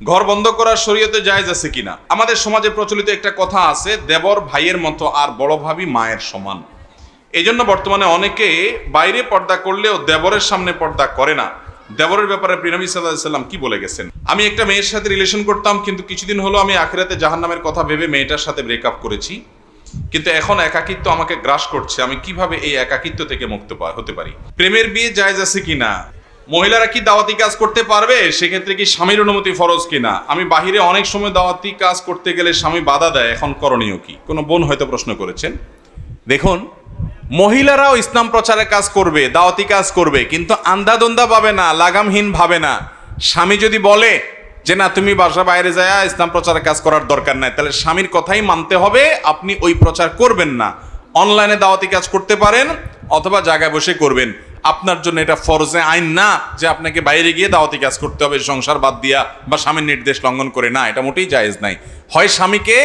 ঘর বন্ধ করার শরীয়তে জায়েজ আছে কিনা? আমাদের সমাজে প্রচলিত একটা কথা আছে, দেবর ভাইয়ের মতো আর বড় ভাবি মায়ের সমান। এই জন্য বর্তমানে অনেকে বাইরে পর্দা করলেও দেবরের সামনে পর্দা করে না। দেবরের ব্যাপারে প্রিয় নবী সাল্লাল্লাহু আলাইহি সাল্লাম কি বলে গেছেন? আমি একটা মেয়ের সাথে রিলেশন করতাম, কিন্তু কিছুদিন হলো আমি আখিরাতে জাহান্নামের কথা ভেবে মেয়েটার সাথে ব্রেকআপ করেছি, কিন্তু এখন একাকিত্ব আমাকে গ্রাস করছে। আমি কিভাবে এই একাকিত্ব থেকে মুক্ত হতে পারি? প্রেমের বিয়ে জায়েজ আছে কিনা? মহিলারা কি দাওয়াতি কাজ করতে পারবে? সেক্ষেত্রে কি স্বামীর অনুমতি ফরজ কিনা? আমি বাহিরে অনেক সময় দাওয়াতি কাজ করতে গেলে স্বামী বাধা দেয়, এখন করণীয় কি? কোনো বোন হয়তো প্রশ্ন করেছেন। দেখুন, মহিলারাও ইসলাম প্রচারের কাজ করবে, দাওয়াতি কাজ করবে, কিন্তু আন্ধাধুন্ধা ভাবে না, লাগামহীন ভাবে না। স্বামী যদি বলে যে না, তুমি বাসা বাইরে যায় ইসলাম প্রচারের কাজ করার দরকার নাই, তাহলে স্বামীর কথাই মানতে হবে, আপনি ওই প্রচার করবেন না। অনলাইনে দাওয়াতি কাজ করতে পারেন অথবা জায়গায় বসে করবেন। আপনার জন্য এটা ফরজে আইন না যে আপনাকে বাইরে গিয়ে দাওয়াতি কাজ করতে হবে সংসার বাদ দিয়া বা স্বামীর নির্দেশ লঙ্ঘন করে। না, এটা মোটেই জায়েজ নাই। হয় স্বামীকে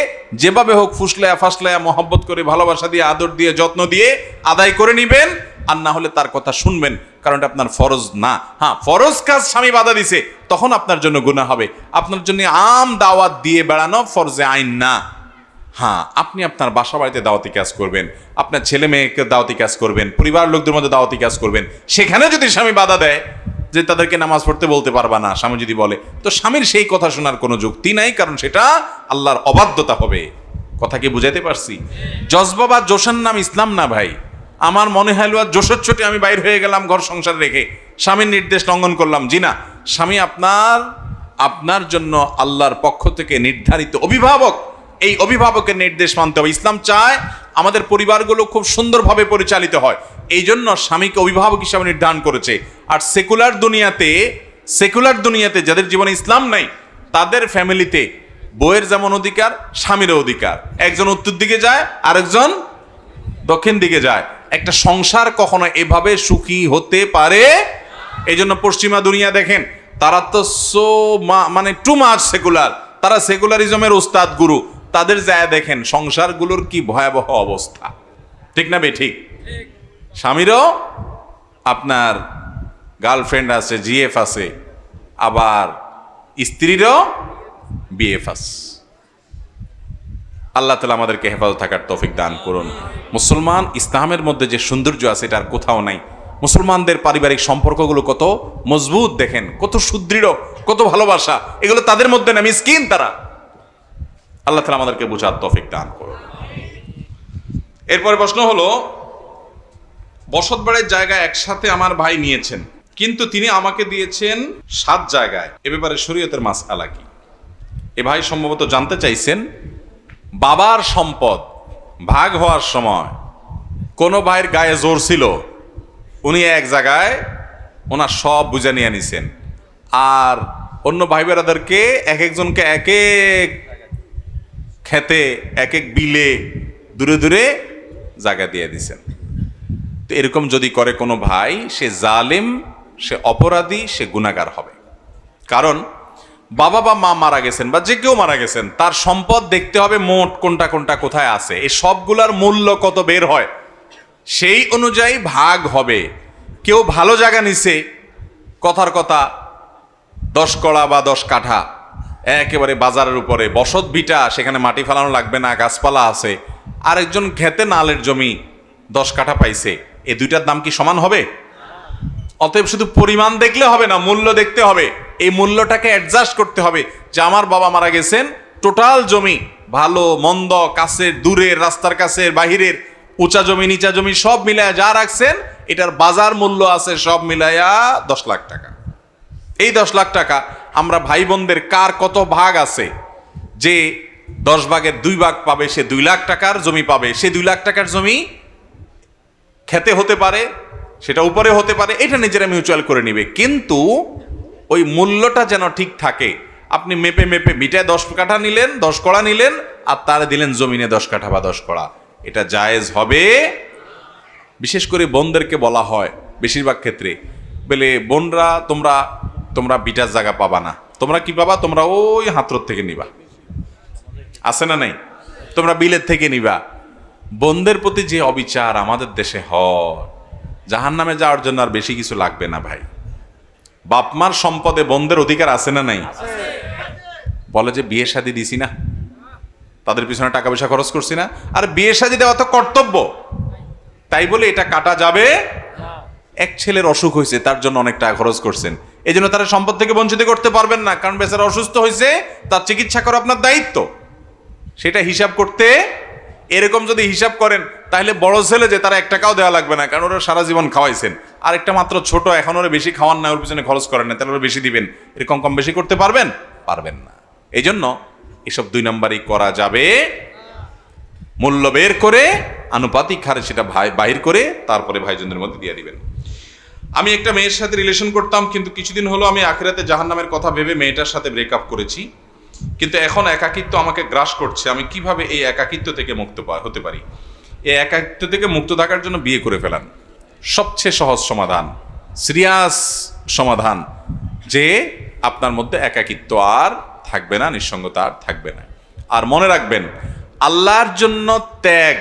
যেভাবে হোক ফুসলায়া ফাসলায়া মহব্বত করে, ভালোবাসা দিয়ে, আদর দিয়ে, যত্ন দিয়ে আদায় করে নিবেন, আর না হলে তার কথা শুনবেন, কারণ এটা আপনার ফরজ না। হ্যাঁ, ফরজ কাজ স্বামী বাধা দিছে, তখন আপনার জন্য গুনাহ হবে। আপনার জন্য আম দাওয়াত দিয়ে বেড়ানো ফরজে আইন না। হ্যাঁ, আপনি আপনার বাসা বাড়িতে দাওয়াতি কাজ করবেন, আপনার ছেলে মেয়েকে দাওয়াতি কাজ করবেন, পরিবার লোকদের মধ্যে দাওয়াতি কাজ করবেন। সেখানে যদি স্বামী বাধা দেয় যে তাদেরকে নামাজ পড়তে বলতে পারবা না, স্বামী যদি বলে, তো স্বামীর সেই কথা শোনার কোনো যুক্তি নাই, কারণ সেটা আল্লাহর অবাধ্যতা হবে। কথা কি বুঝাইতে পারছি? জজবা বা জোশের নাম ইসলাম না ভাই। আমার মনে হয় জোশের ছোটে আমি বাইর হয়ে গেলাম ঘর সংসার রেখে, স্বামীর নির্দেশ লঙ্ঘন করলাম। জি না, স্বামী আপনার জন্য আল্লাহর পক্ষ থেকে নির্ধারিত অভিভাবক। এই অভিভাবকের নির্দেশ মানতে হবে। ইসলাম চায় আমাদের পরিবারগুলো খুব সুন্দরভাবে পরিচালিত হয়, এই জন্য স্বামীকে অভিভাবক হিসাবে নির্ধারণ করেছে। আর সেকুলার দুনিয়াতে যাদের জীবনে ইসলাম নাই, তাদের ফ্যামিলিতে বউয়ের যেমন অধিকার, স্বামীরও অধিকার। একজন উত্তর দিকে যায়, আরেকজন দক্ষিণ দিকে যায়। একটা সংসার কখনো এভাবে সুখী হতে পারে? এই জন্য পশ্চিমা দুনিয়া দেখেন, তারা তো মানে টু মাচ সেকুলার, তারা সেকুলারিজমের উস্তাদ গুরু। তাদের যায় দেখেন সংসারগুলোর কি ভয়াবহ অবস্থা। ঠিক না বে ঠিক? স্বামীরও আপনার গার্লফ্রেন্ড আছে, জিএফ আছে, আবার স্ত্রীরও বিএফ আছে। আল্লাহ তাআলা আমাদেরকে হেফাজত থাকার তৌফিক দান করুন। মুসলমান ইসলামের মধ্যে যে সৌন্দর্য আছে এটা আর কোথাও নাই। মুসলমানদের পারিবারিক সম্পর্কগুলো কত মজবুত দেখেন, কত সুদৃঢ়, কত ভালোবাসা, এগুলো তাদের মধ্যে না, মিসকিন তারা। আল্লাহ তাআলা আমাদেরকে বোঝার তৌফিক দান করুন। এরপরে প্রশ্ন হলো, বসত বাড়ির জায়গা একসাথে আমার ভাই নিয়েছেন, কিন্তু তিনি আমাকে দিয়েছেন 7 জায়গায়। এ ব্যাপারে শরীয়তের মাসআলা কি? এ ভাই সম্ভবত জানতে চাইছেন, বাবার সম্পদ ভাগ হওয়ার সময় কোনো ভাইয়ের গায়ে জোর ছিল, উনি এক জায়গায় ওনার সব বুঝে নিয়ে নিছেন, আর অন্য ভাই বোনেদেরকে এক একজনকে এক এক খেতে, এক এক বিলে দূরে দূরে জায়গা দিয়ে দিছেন। তো এরকম যদি করে কোনো ভাই, সে জালেম, সে অপরাধী, সে গুনাহগার হবে। কারণ বাবা বা মা মারা গেছেন বা যে কেউ মারা গেছেন, তার সম্পদ দেখতে হবে মোট কোনটা কোনটা কোথায় আছে, এই সবগুলার মূল্য কত বের হয়, সেই অনুযায়ী ভাগ হবে। কেউ ভালো জায়গা নিছে, কথার কথা 10 কড়া বা 10 কাঠা, একেবারে বাজারের উপরে বসত ভিটা, সেখানে মাটি ফেলানো লাগবে না, গাছপালা আছে। আরেকজন খেতে নালের জমি 10 কাঠা পাইছে, এই দুইটার দাম কি সমান হবে? অতএব শুধু পরিমাণ দেখলে হবে না, মূল্য দেখতে হবে। এই মূল্যটাকে অ্যাডজাস্ট করতে হবে যে আমার বাবা মারা গেছেন, টোটাল জমি, ভালো মন্দ, কাছের দূরের, রাস্তার কাছের বাহিরের, উঁচা জমি নিচা জমি সব মিলায়া যা রাখছেন, এটার বাজার মূল্য আছে সব মিলায়া 10 লাখ টাকা। এই 10 লাখ টাকা আমরা ভাই বোনদের কার কত ভাগ আছে, যে 10 ভাগের 2 ভাগ পাবে সে 2 লাখ টাকার জমি পাবে। সে 2 লাখ টাকার জমি খেতে হতে পারে, সেটা উপরে হতে পারে, এটা নিজেরা মিউচুয়াল করে নিবে, কিন্তু ওই মূল্যটা যেন ঠিক থাকে। আপনি মেপে মেপে বিটায় 10 কাঠা নিলেন, 10 কড়া নিলেন, আর তারে দিলেন জমিনে 10 কাঠা বা 10 কড়া, এটা জায়েজ হবে? বিশেষ করে বোনদেরকে বলা হয় বেশিরভাগ ক্ষেত্রে, বলে বোনরা তোমরা বিটার জায়গা পাবা না, তোমরা কি পাবা, তোমরা ওই হাতরত থেকে নিবা, আছে না নাই, তোমরা বিলের থেকে নিবা। বোনদের প্রতি যে অবিচার আমাদের দেশে হয়, জাহান্নামে যাওয়ার জন্য আর বেশি কিছু লাগবে না ভাই। বাপমার সম্পদে বোনদের অধিকার আছে না নাই? বলে যে বিয়ে শাদী দিছি না, তাদের পিছনে টাকা পয়সা খরচ করছি না। আর বিয়ে শাদী দেওয়া তো কর্তব্য, তাই বলে এটা কাটা যাবে? এক ছেলের অসুখ হয়েছে, তার জন্য অনেক টাকা খরচ করছেন, এই জন্য তারা সম্পদ থেকে বঞ্চিত করতে পারবেন না, কারণ বেচারা অসুস্থ হয়েছে, তার চিকিৎসা করা আপনার দায়িত্ব। সেটা হিসাব করতে, এরকম যদি হিসাব করেন তাহলে বড় ছেলে যে তারা 1 টাকাও দেওয়া লাগবে না, কারণ ওরা সারা জীবন খাওয়াইছেন। আর একটা মাত্র ছোট, এখন ওরা বেশি খাওয়ান না, ওর পিছনে খরচ করেন না, তাহলে ওরা বেশি দিবেন, এরকম কম বেশি করতে পারবেন? পারবেন না। এই জন্য এসব 2 নাম্বারই করা যাবে। মূল্য বের করে আনুপাতিক হারে সেটা বাহির করে তারপরে ভাইজনদের মধ্যে দিয়ে দিবেন। আমি একটা মেয়ের সাথে রিলেশন করতাম, কিন্তু কিছুদিন হলো আমি আখিরাতে জাহান্নামের কথা ভেবে মেয়েটার সাথে ব্রেকআপ করেছি, কিন্তু এখন একাকিত্ব আমাকে গ্রাস করছে। আমি কিভাবে এই একাকিত্ব থেকে মুক্ত হতে পারি? এই একাকিত্ব থেকে মুক্ত থাকার জন্য বিয়ে করে ফেলান, সবচেয়ে সহজ সমাধান, সিরিয়াস সমাধান, যে আপনার মধ্যে একাকিত্ব আর থাকবে না, নিঃসঙ্গতা আর থাকবে না। আর মনে রাখবেন, আল্লাহর জন্য ত্যাগ,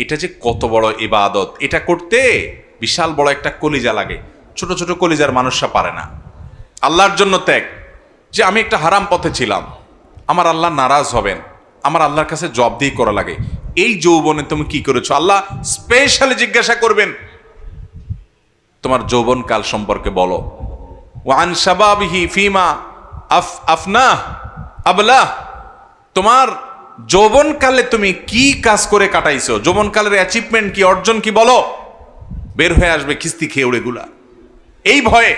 এটা যে কত বড় ইবাদত, এটা করতে বিশাল বড় একটা কলিজা লাগে, ছোট ছোট কলিজার মানুষরা পারে না। আল্লাহর জন্য ত্যাগ, যে আমি একটা হারাম পথে ছিলাম, আমার আল্লাহ নারাজ হবেন, আমার আল্লাহর কাছে জবাবদিহি করা লাগে। এই যৌবনে তুমি কি করেছো, আল্লাহ স্পেশালি জিজ্ঞাসা করবেন, তোমার যৌবন কাল সম্পর্কে বলো। ওয়ান শাবাবিহি ফিমা আফনাহ আবলাহ, তোমার যৌবনকালে তুমি কি কাজ করে কাটাইছো, যৌবনকালের অ্যাচিভমেন্ট কি, অর্জন কি, বলো। বের হয়ে আসবে কিস্তি খেয়ে উড়েগুলা। এই ভয়ে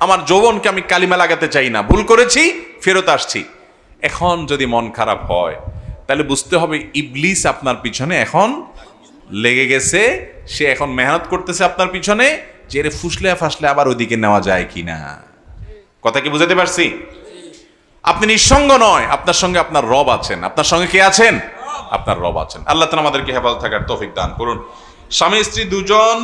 আমার যৌবনকে আমি কালিমা লাগাতে চাই না, ভুল করেছি, ফেরত আসছি। এখন যদি মন খারাপ হয়, তাহলে বুঝতে হবে ইবলিস আপনার পিছনে এখন লেগে গেছে, সে এখন মেহনত করতেছে আপনার পিছনে, যে এর ফুসলে ফাসলে আবার ওদিকে নেওয়া যায় কিনা। কথা কি বুঝাতে পারছি? আপনি নিঃসঙ্গ নয়, আপনার সঙ্গে আপনার রব আছেন। আপনার সঙ্গে কে আছেন? আপনার রব আছেন। আল্লাহ তাআলা আমাদেরকে হেফাজত থাকার তৌফিক দান করুন। স্বামী স্ত্রী দুজন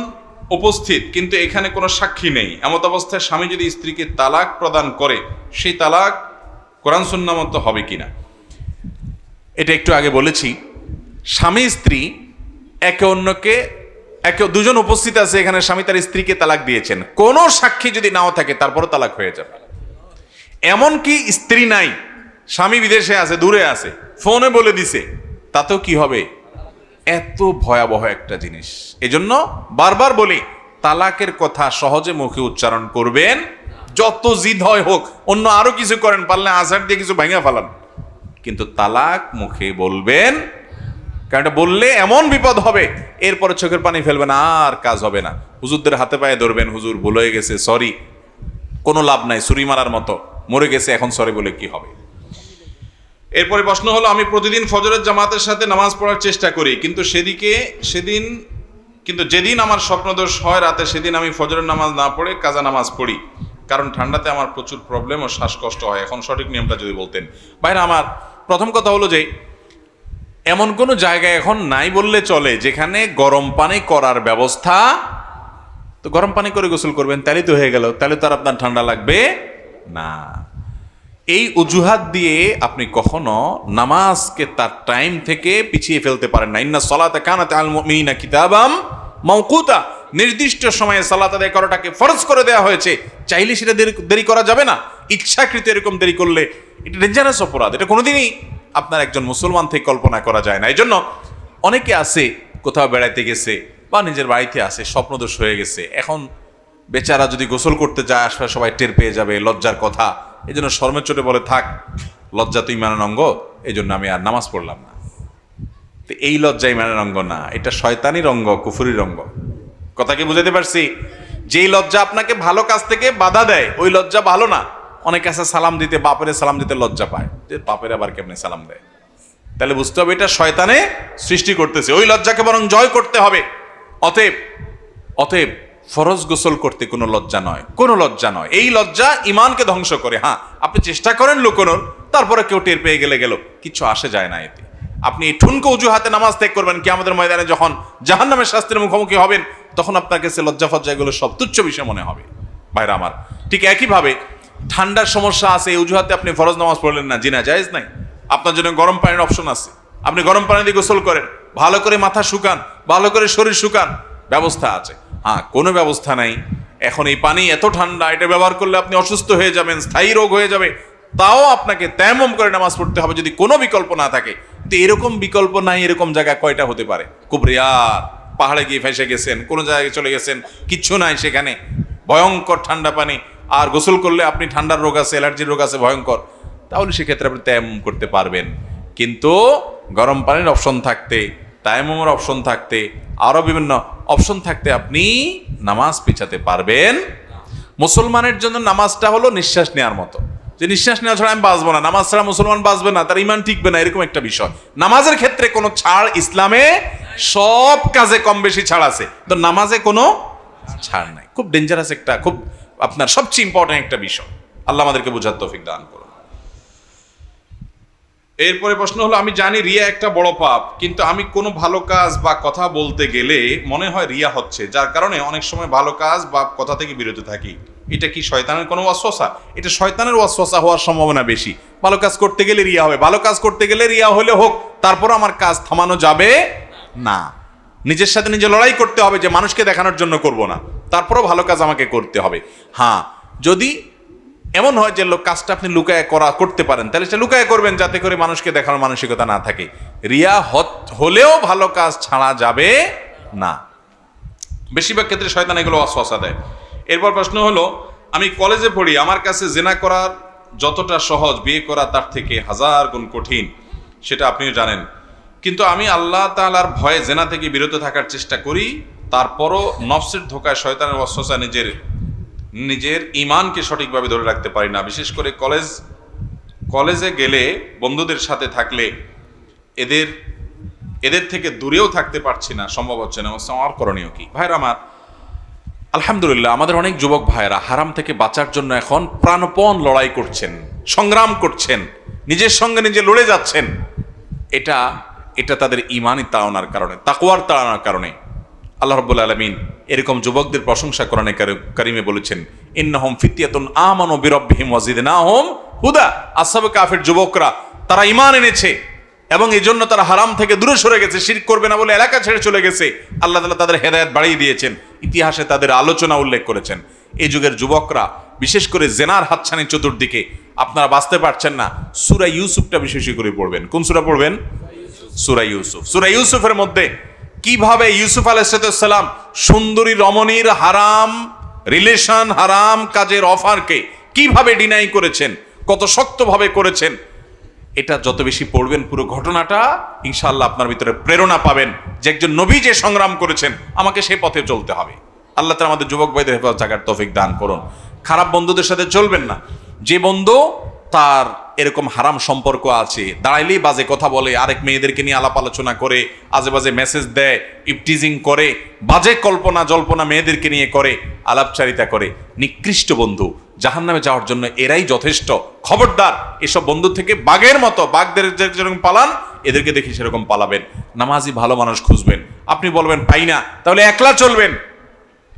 উপস্থিত, কিন্তু এখানে কোনো সাক্ষী নেই, এমত অবস্থায় স্বামী যদি স্ত্রীকে তালাক প্রদান করে, সেই তালাক কোরআন সুন্নাহ মতো হবে কিনা? এটা একটু আগে বলেছি, স্বামী স্ত্রী একে অন্যকে, দুজন উপস্থিত আছে এখানে, স্বামী তার স্ত্রীকে তালাক দিয়েছেন, কোনো সাক্ষী যদি নাও থাকে তারপরও তালাক হয়ে যাবে। এমনকি স্ত্রী নাই, স্বামী বিদেশে আছে, দূরে আছে, ফোনে বলে দিছে, তাতেও কি হবে? এত ভয়াবহ একটা জিনিস। এজন্য বারবার বলি, তালাকের কথা সহজে মুখে উচ্চারণ করবেন, যত জিদ হয় হোক, অন্য আরো কিছু করেন, পারলে আছাড় দিয়ে কিছু ভাঙা ফেলান, কিন্তু তালাক মুখে বলবেন, কারণ এটা বললে এমন বিপদ হবে, এরপরে চোখের পানি ফেলবেন, আর কাজ হবে না। হুজুরদের হাতে পায়ে ধরবেন, হুজুর ভুল হয়ে গেছে, সরি। কোনো লাভ নাই, ছুরি মারার মতো, মরে গেছে, এখন সরি বলে কি হবে? এরপরে প্রশ্ন হলো, আমি প্রতিদিন ফজরের জামাতের সাথে নামাজ পড়ার চেষ্টা করি, কিন্তু যেদিন আমার স্বপ্নদোষ হয় রাতে, সেদিন আমি ফজরের নামাজ না পড়ে কাজা নামাজ পড়ি, কারণ ঠান্ডাতে আমার প্রচুর প্রবলেম ও শ্বাসকষ্ট হয়। এখন সঠিক নিয়মটা যদি বলতেন। ভাইরা আমার, প্রথম কথা হলো যে এমন কোনো জায়গায় এখন নাই বললে চলে যেখানে গরম পানি করার ব্যবস্থা, তো গরম পানি করে গোসল করবেন, তাহলেই তো হয়ে গেল, তাহলে তো আর আপনার ঠান্ডা লাগবে না। এই অজুহাত দিয়ে আপনি কখনো নামাজকে তার টাইম থেকে পিছিয়ে ফেলতে পারেন না। ইন্না সলাতা কানাত আলাল মুমিনিনা কিতাবাম মাওকুতা, নির্দিষ্ট সময়ে সালাত আদায় করাটাকে ফরজ করে দেওয়া হয়েছে, চাইলে সেটা দেরি করা যাবে না। ইচ্ছাকৃত এরকম দেরি করলে এটা ডেঞ্জারাস অপরাধ, এটা কোনোদিনই আপনার একজন মুসলমান থেকে কল্পনা করা যায় না। এই জন্য অনেকে আছে, কোথাও বেড়াইতে গেছে বা নিজের বাড়িতে আছে, স্বপ্নদোষ হয়ে গেছে, এখন বেচারা যদি গোসল করতে যায়, আশপাশে সবাই টের পেয়ে যাবে, লজ্জার কথা। এই জন্য শর্মের চোটে বলে, থাক, লজ্জা তো ইমানের অঙ্গ, এই জন্য আমি আর নামাজ পড়লাম না। তো এই লজ্জা ইমানের অঙ্গ না, এটা শয়তানির অঙ্গ, কুফরির অঙ্গ। কথা কি বুঝাতে পারছি? যেই লজ্জা আপনাকে ভালো কাজ থেকে বাধা দেয়, ওই লজ্জা ভালো না। অনেকে আছে সালাম দিতে, বাপের সালাম দিতে লজ্জা পায়, যে বাপের আবার কেমনে সালাম দেয়, তাহলে বুঝতে হবে এটা শয়তানে সৃষ্টি করতেছে, ওই লজ্জাকে বরং জয় করতে হবে। অতএব ফরজ গোসল করতে কোনো লজ্জা নয়, কোনো লজ্জা নয়। এই লজ্জা ইমানকে ধ্বংস করে। হ্যাঁ, আপনি চেষ্টা করেন লুকোনোর, তারপরে কেউ টের পেয়ে গেল, কিচ্ছু আসে যায় না এতে। আপনি এই ঠুনকো অজুহাতে নামাজ ত্যাগ করবেন, কিয়ামতের ময়দানে যখন জাহান্নামের শাস্তির মুখোমুখি হবেন, তখন আপনার কাছে লজ্জা ফজ্জা এগুলো সব তুচ্ছ বিষয় মনে হবে। ভাইরা আমার, ঠিক একইভাবে ঠান্ডার সমস্যা আছে, এই অজুহাতে আপনি ফরজ নামাজ পড়লেন না, জিনা জায়েজ নাই। আপনার জন্য গরম পানির অপশন আছে, আপনি গরম পানি দিয়ে গোসল করেন, ভালো করে মাথা শুকান, ভালো করে শরীর শুকান, ব্যবস্থা আছে। হ্যাঁ, কোনো ব্যবস্থা নাই, এখন এই পানি এত ঠান্ডা, এটা ব্যবহার করলে আপনি অসুস্থ হয়ে যাবেন, স্থায়ী রোগ হয়ে যাবে, তাও আপনাকে তায়াম্মুম করে নামাজ পড়তে হবে যদি কোনো বিকল্প না থাকে। তো এরকম বিকল্প নাই, এরকম জায়গা কয়টা হতে পারে? খুব রেয়ার। পাহাড়ে গিয়ে ফেসে গেছেন, কোনো জায়গায় চলে গেছেন, কিচ্ছু নাই সেখানে, ভয়ঙ্কর ঠান্ডা পানি, আর গোসল করলে আপনি ঠান্ডার রোগ আছে, অ্যালার্জির রোগ আছে ভয়ঙ্কর, তাহলে সেক্ষেত্রে আপনি তায়াম্মুম করতে পারবেন। কিন্তু গরম পানির অপশন থাকতে, তায়াম্মুমের অপশন থাকতে, আরো বিভিন্ন অপশন থাকতে আপনি নামাজ পিছাতে পারবেন। মুসলমানের জন্য নামাজটা হলো নিঃশ্বাস নেওয়ার মতো, যে নিঃশ্বাস নেওয়া ছাড়া আমি বাঁচবো না, নামাজ ছাড়া মুসলমান বাঁচবে না, তার ইমান টিকবে না, এরকম একটা বিষয়। নামাজের ক্ষেত্রে কোনো ছাড় ইসলামে, সব কাজে কম বেশি ছাড় আছে, তো নামাজে কোনো ছাড় নাই। খুব ডেঞ্জারাস একটা, খুব আপনার সবচেয়ে ইম্পর্টেন্ট একটা বিষয়। আল্লাহ আমাদেরকে বোঝার তৌফিক দান করুন। এরপরে প্রশ্ন হলো, আমি জানি রিয়া একটা বড় পাপ, কিন্তু আমি কোনো ভালো কাজ বা কথা বলতে গেলে মনে হয় রিয়া হচ্ছে, যার কারণে অনেক সময় ভালো কাজ বা কথা থেকে বিরত থাকি। এটা কি শয়তানের কোনো ওয়াসওয়াসা? এটা শয়তানের ওয়াসওয়াসা হওয়ার সম্ভাবনা বেশি। ভালো কাজ করতে গেলে রিয়া হবে, ভালো কাজ করতে গেলে রিয়া হলে হোক, তারপর আমার কাজ থামানো যাবে না। নিজের সাথে নিজে লড়াই করতে হবে যে মানুষকে দেখানোর জন্য করব না, তারপরও ভালো কাজ আমাকে করতে হবে। হ্যাঁ, যদি এমন হয় যে কাজটা আপনি লুকায় করতে পারেন, তাহলে সেটা লুকায় করবেন, যাতে করে মানুষকে দেখানোর মানসিকতা না থাকে। রিয়া হলেও ভালো কাজ ছাড়া যাবে না। বেশিরভাগ ক্ষেত্রে শয়তান এগুলো ওয়াসওয়াসা দেয়। এরপর প্রশ্ন হলো, আমি কলেজে পড়ি, আমার কাছে জেনা করার যতটা সহজ, বিয়ে করা তার থেকে 1000 গুণ কঠিন, সেটা আপনিও জানেন। কিন্তু আমি আল্লাহ তাআলার ভয়ে জেনা থেকে বিরত থাকার চেষ্টা করি, তারপরও নফসের ধোকায়, শয়তানের ওয়াসওয়াসা নিজের ঈমানকে সঠিকভাবে ধরে রাখতে পারি না। বিশেষ করে কলেজে গেলে, বন্ধুদের সাথে থাকলে এদের থেকে দূরেও থাকতে পারছি না, সম্ভব হচ্ছে না। আমার করণীয় কি? ভাইরা আমার, আলহামদুলিল্লাহ আমাদের অনেক যুবক ভাইরা হারাম থেকে বাঁচার জন্য এখন প্রাণপণ লড়াই করছেন, সংগ্রাম করছেন, নিজের সঙ্গে নিজে লড়ে যাচ্ছেন। এটা তাদের ঈমানি তাড়নার কারণে, তাকওয়ার তাড়নার কারণে। আল্লাহ রাব্বুল আলামিন এরকম যুবকদের প্রশংসা কোরআনে কারিমে বলেছেন, ইন্নাহুম ফিতয়াতুন আমানু বিরাব্বিহিম ওয়াজিদনাহুম হুদা। আসহাবে কাফের যুবকরা, তারা ঈমান এনেছে এবং এই জন্য তারা হারাম থেকে দূরে সরে গেছে, শিরক করবে না বলে এলাকা ছেড়ে চলে গেছে। আল্লাহ তাআলা তাদের হেদায়েত বাড়িয়ে দিয়েছেন, ইতিহাসে তাদের আলোচনা উল্লেখ করেছেন। এই যুগের যুবকরা, বিশেষ করে জেনার হাতছানি চতুর্দিকে, আপনারা বাঁচতে পারছেন না, সূরা ইউসুফটা বিশেষ করে পড়বেন। কোন সূরা পড়বেন? সূরা ইউসুফ। সূরা ইউসুফের মধ্যে কিভাবে ইউসুফ আলাইহিস সালাম সুন্দরী রমণীর হারাম রিলেশন, হারাম কাজের অফারকে কিভাবে ডিনাই করেছেন, কত শক্তভাবে করেছেন, এটা যত বেশি পড়বেন পুরো ঘটনাটা, ইনশাআল্লাহ আপনার ভিতরে প্রেরণা পাবেন যে একজন নবী যে সংগ্রাম করেছেন, আমাকে সেই পথে চলতে হবে। আল্লাহ তাআলা আমাদের যুবক ভাইদের হেফাজত থাকার তৌফিক দান করুন। খারাপ বন্ধুদের সাথে চলবেন না। যে বন্ধু তার এরকম হারাম সম্পর্ক আছে, দাঁড়াইলেই বাজে কথা বলে, আরেক মেয়েদেরকে নিয়ে আলাপ আলোচনা করে, আজে বাজে মেসেজ দেয়, ইপটিজিং করে, বাজে কল্পনা জল্পনা মেয়েদেরকে নিয়ে করে, আলাপচারিতা করে, নিকৃষ্ট বন্ধু, জাহান্নামে যাওয়ার জন্য এরাই যথেষ্ট। খবরদার, এসব বন্ধু থেকে বাঘের মতো, বাঘদের যেরকম পালান, এদেরকে দেখে সেরকম পালাবেন। নামাজি ভালো মানুষ খুঁজবেন। আপনি বলবেন পাই না, তাহলে একলা চলবেন,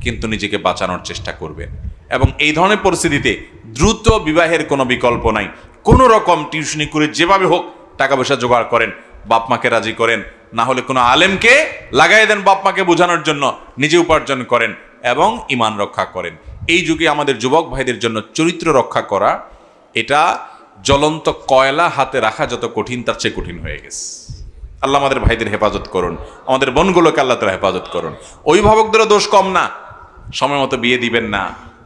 কিন্তু নিজেকে বাঁচানোর চেষ্টা করবেন। এবং এই ধরনের পরিস্থিতিতে দ্রুত বিবাহের কোনো বিকল্প নাই। কোনো রকম টিউশনি করে যেভাবে হোক টাকা পয়সা জোগাড় করেন, বাপ মাকে রাজি করেন, না হলে কোনো আলেমকে লাগাই দেন বাপ মাকে বোঝানোর জন্য, নিজে উপার্জন করেন এবং ঈমান রক্ষা করেন। এই যুগে আমাদের যুবক ভাইদের জন্য চরিত্র রক্ষা করা, এটা জ্বলন্ত কয়লা হাতে রাখা যত কঠিন, তার চেয়ে কঠিন হয়ে গেছে। আল্লাহ আমাদের ভাইদের হেফাজত করুন, আমাদের বোনগুলোকে আল্লাহ তাআলা হেফাজত করুন। অভিভাবকদেরও দোষ কম না, সময় মতো বিয়ে দিবেন না,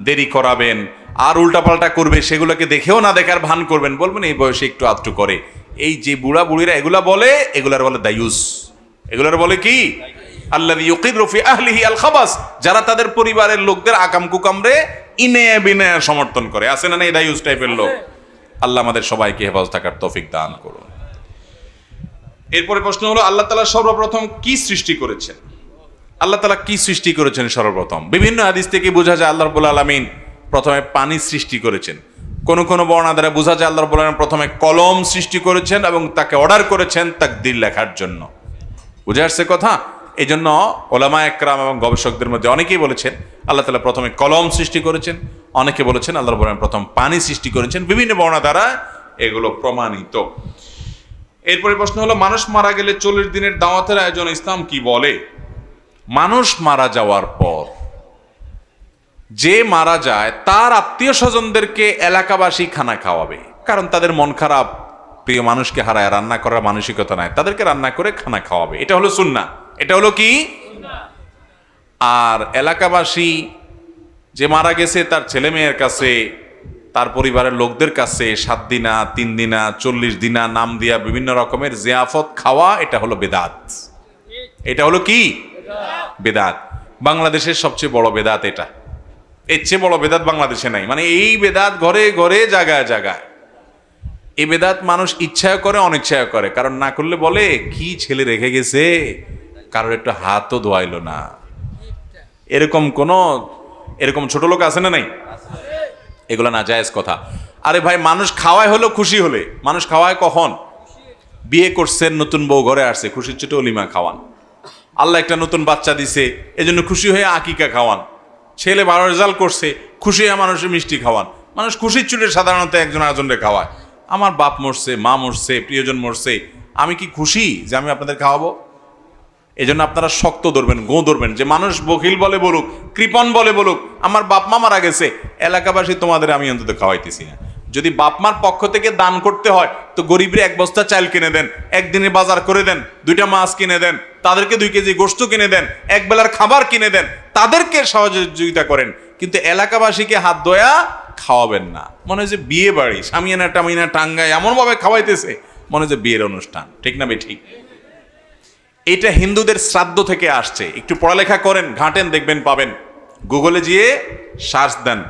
দেরি করাবেন, আর উল্টাপাল্টা করবে, সেগুলোকে দেখেও না দেখার ভান করবেন, বলবেন এই বয়সে একটু আধটু করে। এই যে বুড়া বুড়িরা এগুলা বলে, এগুলার বলে দায়ুস। এগুলার বলে কি? আল্লাযী ইউকিরু ফি আহলিহি আল খাবাস, যারা তাদের পরিবারের লোকদের আকাম কুকামরে ইনে বিনে সমর্থন করে। আছে না এই দায়ুস টাইপের লোক? আল্লাহ আমাদের সবাইকে হেফাজত থাকার তৌফিক দান করুন। এরপরে প্রশ্ন হলো, আল্লাহ তাআলা সর্বপ্রথম কি সৃষ্টি করেছেন? আল্লাহ তাআলা কি সৃষ্টি করেছেন সর্বপ্রথম? বিভিন্ন হাদিস থেকে বোঝা যায় আল্লাহ রাব্বুল আলামিন প্রথমে পানি সৃষ্টি করেছেন। কোন কোন বর্ণনা দ্বারা বোঝা যায় আল্লাহ রাব্বুল আলামিন প্রথমে কলম সৃষ্টি করেছেন এবং তাকে অর্ডার করেছেন তাকদীর লেখার জন্য। বুঝে আসছে কথা? এই জন্য ওলামা একরাম এবং গবেষকদের মধ্যে অনেকেই বলেছেন আল্লাহ তাআলা প্রথমে কলম সৃষ্টি করেছেন, অনেকে বলেছেন আল্লাহ রাব্বুল আলামিন প্রথম পানি সৃষ্টি করেছেন। বিভিন্ন বর্ণনা দ্বারা এগুলো প্রমাণিত। এরপরে প্রশ্ন হলো, মানুষ মারা গেলে 40 দিনের দাওয়াতের আয়োজন ইসলাম কি বলে? মানুষ মারা যাওয়ার পর যে মারা যায় তার আত্মীয় স্বজনদেরকে এলাকাবাসী খানা খাওয়াবে। কারণ তাদের মন খারাপ, প্রিয় মানুষকে হারায়, রান্না করার মানসিকতা নাই, তাদেরকে রান্না করে খানা খাওয়াবে। এটা হলো সুন্নাহ। এটা হলো কি? আর এলাকাবাসী যে মারা গেছে তার ছেলে মেয়ের কাছে, তার পরিবারের লোকদের কাছে 7 দিনা, 3 দিনা, 40 দিনা নাম দিয়া বিভিন্ন রকমের জিয়াফত খাওয়া, এটা হলো বেদাত। এটা হলো কি? বেদাত। বাংলাদেশের সবচেয়ে বড় বেদাত এটা। এর চেয়ে বড় বেদাত বাংলাদেশে নাই। মানে এই বেদাত ঘরে ঘরে, জায়গায় জায়গায়। এই বেদাত মানুষ ইচ্ছায় করে, অনিচ্ছায় করে। কারণ না করলে বলে কি ছেলে রেখে গেছে, কারোর একটু হাতও ধোয়াইলো না। এরকম ছোট লোক আছে না নাই? এগুলো না জায়েজ কথা। আরে ভাই, মানুষ খাওয়ায় হলো খুশি হলে। মানুষ খাওয়ায় কখন? বিয়ে করছেন, নতুন বউ ঘরে আসছে, খুশির ছোট অলিমা খাওয়ান। আল্লাহ একটা নতুন বাচ্চা দিছে, এজন্য খুশি হয়ে আকিকা খাওয়ান। ছেলে ভালো রেজাল্ট করছে, খুশি হয়ে মানুষের মিষ্টি খাওয়ান। মানুষ খুশির চুটে সাধারণত একজন আরেকজনকে খাওয়ায়। আমার বাপ মরছে, মা মরছে, প্রিয়জন মরছে, আমি কি খুশি যে আমি আপনাদের খাওয়াবো? এই জন্য আপনারা শক্ত ধরবেন, গো ধরবেন, যে মানুষ বকিল বলে বলুক, কৃপণ বলে বলুক, আমার বাপ মা মারা গেছে, এলাকাবাসী তোমাদের আমি অন্তত খাওয়াইতেছি না। যদি বাপ মার পক্ষ থেকে দান করতে হয় তো গরিবরে 1 বস্তা চাল কিনে দেন, একদিনের বাজার করে দেন, 2টা মাছ কিনে দেন, তাদেরকে 2 কেজি গোশত কিনে দেন, এক বেলার খাবার কিনে দেন, তাদেরকে সহযোগিতা করেন। কিন্তু এলাকাবাসীকে হাত ধোয়া খাওয়াবেন না। মনে হয় যে বিয়ে বাড়ি, সামিয়ানা টামিয়ানা টাঙ্গায় এমনভাবে খাওয়াইতেছে, মনে হয় যে বিয়ের অনুষ্ঠান। ঠিক না বে ঠিক? এটা হিন্দুদের শ্রাদ্ধ থেকে আসছে। একটু পড়ালেখা করেন, ঘাটেন, দেখবেন পাবেন। গুগলে গিয়ে সার্চ দেন,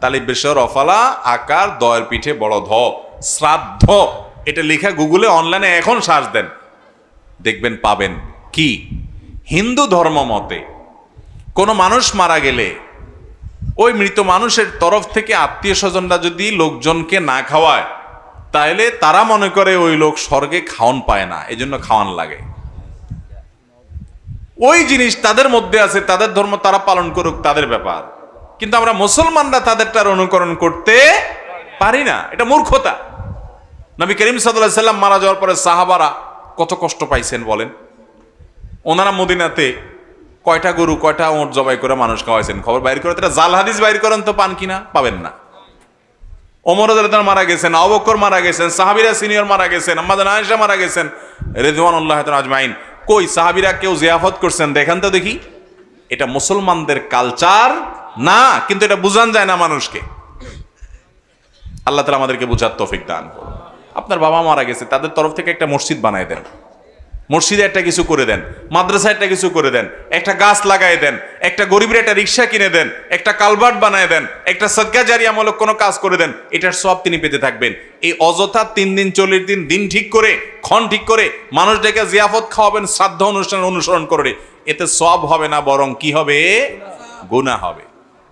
তালিবেশ্বর অফালা আকার দয়ের পিঠে বড় ধ শ্রাদ্ধ, এটা লেখা গুগলে অনলাইনে এখন সার্চ দেন, দেখবেন পাবেন। কি? হিন্দু ধর্ম মতে কোনো মানুষ মারা গেলে ওই মৃত মানুষের তরফ থেকে আত্মীয় স্বজনরা যদি লোকজনকে না খাওয়ায়, তাহলে তারা মনে করে ওই লোক স্বর্গে খাওয়ান পায় না, এজন্য খাওয়ান লাগে। ওই জিনিস তাদের মধ্যে আছে, তাদের ধর্ম তারা পালন করুক, তাদের ব্যাপার। কিন্তু আমরা মুসলমানরা তাদেরটার অনুকরণ করতে পারি না। এটা মূর্খতা। নবী করিম সাল্লাল্লাহু আলাইহি সাল্লাম মারা যাওয়ার পরে সাহাবারা কত কষ্ট পাইছেন বলেন। ওনারা মদিনাতে কয়টা গরু, কয়টা ওঁট জবাই করে মানুষ খাওয়াইছেন, খবর বাইর করে। এটা জাল হাদিস বাইর করেন তো পান কিনা? পাবেন না। ওমর রাদিয়াল্লাহু আনহু মারা গেছেন, আবু বকর মারা গেছেন, সাহাবীরা সিনিয়র মারা গেছেন, আম্মা জান আয়েশা মারা গেছেন, রিদওয়ানুল্লাহি তাআলা আজমাইন। কই সাহাবীরা কেউ জিয়াফত করছেন? দেখেন তো দেখি। এটা মুসলমানদের কালচার না, কিন্তু এটা বুঝান যায় না মানুষকে। আল্লাহ তাআলা আমাদেরকে বুঝার তৌফিক দান করুন। আপনার বাবা মারা গেছে, তাদের তরফ থেকে একটা মসজিদ বানায় দেন, মসজিদে একটা কিছু করে দেন, মাদ্রাসায় একটা কিছু করে দেন, একটা গাছ লাগাই দেন, একটা গরিবের একটা রিক্সা কিনে দেন, একটা কালভার্ট বানায় দেন, একটা সদকা জারিয়ামূলক কোনো কাজ করে দেন, এটার সব তিনি পেতে থাকবেন। এই অযথা 3 দিন 40 দিন দিন ঠিক করে, ক্ষণ ঠিক করে মানুষ ডেকে জিয়াফত খাওয়াবেন, শ্রাদ্ধ অনুষ্ঠানের অনুসরণ করে, এতে সব হবে না, বরং কি হবে? গুনাহ হবে।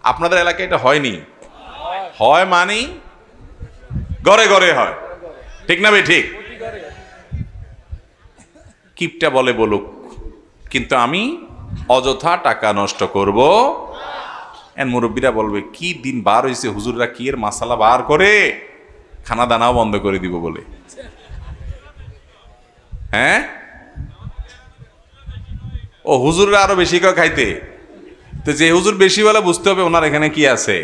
আপনাদের এলাকায় এটা হয়নি? হয় মানে ঘরে ঘরে হয়। ঠিক না ভাই? ঠিক। কিপটা বলে বলুক, কিন্তু আমি অযথা টাকা নষ্ট করব। মুরব্বীরা বলবে কি দিন বার হয়েছে, হুজুররা কি এর মাসালা বার করে, খানা দানাও বন্ধ করে দিব বলে। হ্যাঁ, ও হুজুররা আরো বেশি করে খাইতে। তো যে হুজুর বেশি বলে বুঝতে হবে ওনার এখানে কি আছে,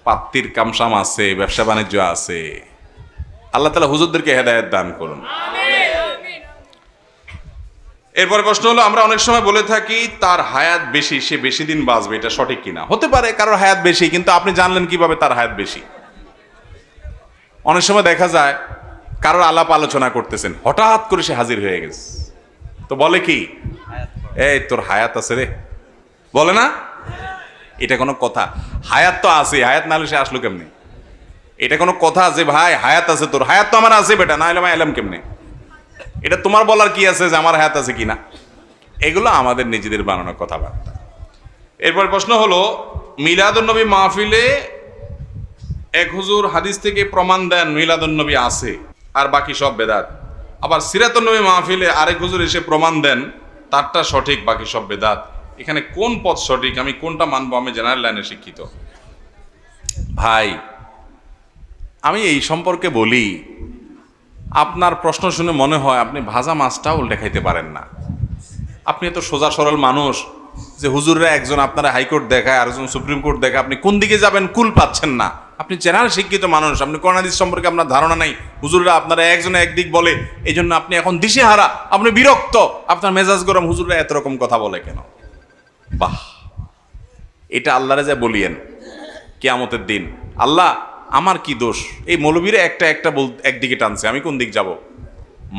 পাত্তির কামসাম আছে, ব্যবসা বাণিজ্য আছে। আল্লাহ তাআলা হুজুরদেরকে হেদায়েত দান করুন। এরপরে প্রশ্ন হলো, আমরা অনেক সময় বলে থাকি তার হায়াত বেশি, সে বেশি দিন বাঁচবে, এটা সঠিক কিনা? হতে পারে কারোর হায়াত বেশি, কিন্তু আপনি জানলেন কিভাবে তার হায়াত বেশি? অনেক সময় দেখা যায় কারোর আলাপ আলোচনা করতেছেন, হঠাৎ করে সে হাজির হয়ে গেছে, তো বলে কি, এই তোর হায়াত আছে রে, বলে না? এটা কোনো কথা? হায়াত তো আছে, হায়াত না হলে সে আসলো কেমনে? এটা কোনো কথা যে ভাই হায়াত আছে তোর? হায়াত তো আমার আছে বেটা, না হলে আমি এলাম কেমনে? এটা তোমার বলার কি আছে যে আমার হায়াত আছে কিনা? এগুলো আমাদের নিজেদের বানানো কথাবার্তা। এরপর প্রশ্ন হলো, মিলাদুন্নবী মাহফিলে এক হুজুর হাদিস থেকে প্রমাণ দেন মিলাদুন্নবী আছে আর বাকি সব বেদাত। আবার সিরাতুন্নবী মাহফিলে আরেক হুজুর এসে প্রমাণ দেন তারটা সঠিক, বাকি সব বেদাত। এখানে কোন পথ সঠিক, আমি কোনটা মানবো? আমি জেনারেল লাইনে শিক্ষিত ভাই। আমি এই সম্পর্কে বলি, আপনার প্রশ্ন শুনে মনে হয় আপনি ভাজা মাছটাও উল্টে খাইতে পারেন না। আপনি এত সোজা সরল মানুষ যে হুজুররা একজন আপনারা হাইকোর্ট দেখায়, আরেকজন সুপ্রিম কোর্ট দেখায়, আপনি কোন দিকে যাবেন কুল পাচ্ছেন না। আপনি জেনারেল শিক্ষিত মানুষ, আপনি কোরআন হাদিস সম্পর্কে আপনার ধারণা নাই, হুজুররা আপনারা একজনে একদিক বলে, এই জন্য আপনি এখন দিশেহারা, আপনি বিরক্ত, আপনার মেজাজ গরম, হুজুররা এত রকম কথা বলে কেন? বাহ, এটা আল্লাহরে যা বলিয়েন কিয়ামতের দিন, আল্লাহ আমার কি দোষ, এই মৌলবীরা একটা একটা একদিকে টানছে, আমি কোন দিক যাব?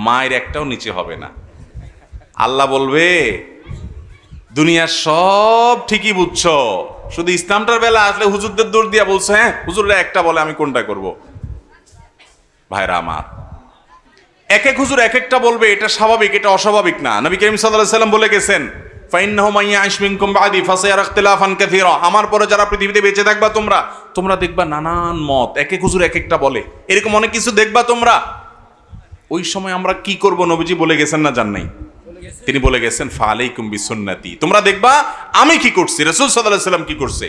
মায়ের একটাও নিচে হবে না। আল্লাহ বলবে দুনিয়ার সব ঠিকই বুঝছো, শুধু ইসলামটার বেলা আসলে হুজুরদের দোষ দিয়া বলছো, হ্যাঁ হুজুররা একটা বলে আমি কোনটা করব? ভাইরা আমার, এক এক হুজুর এক একটা বলবে, এটা স্বাভাবিক, এটা অস্বাভাবিক না। নবী করিম সাল্লাল্লাহু আলাইহি ওয়াসাল্লাম বলে গেছেন, ফাইন্নাহু মান ইয়াইশ মিনকুম বাদি ফাসায়ারা ইখতিলাফান কাসীরা, আমার পরে যারা পৃথিবীতে বেঁচে থাকবা তোমরা দেখবা নানান মত, এক এক হুজুর এক একটা বলে, এরকম অনেক কিছু দেখবা তোমরা। ওই সময় আমরা কি করব? নবীজি বলে গেছেন না, জান নাই? তিনি বলে গেছেন ফালাইকুম বিসুন্নতি, তোমরা দেখবা আমি কি করছি, রাসূল সাল্লাল্লাহু আলাইহি ওয়াসাল্লাম কি করছে,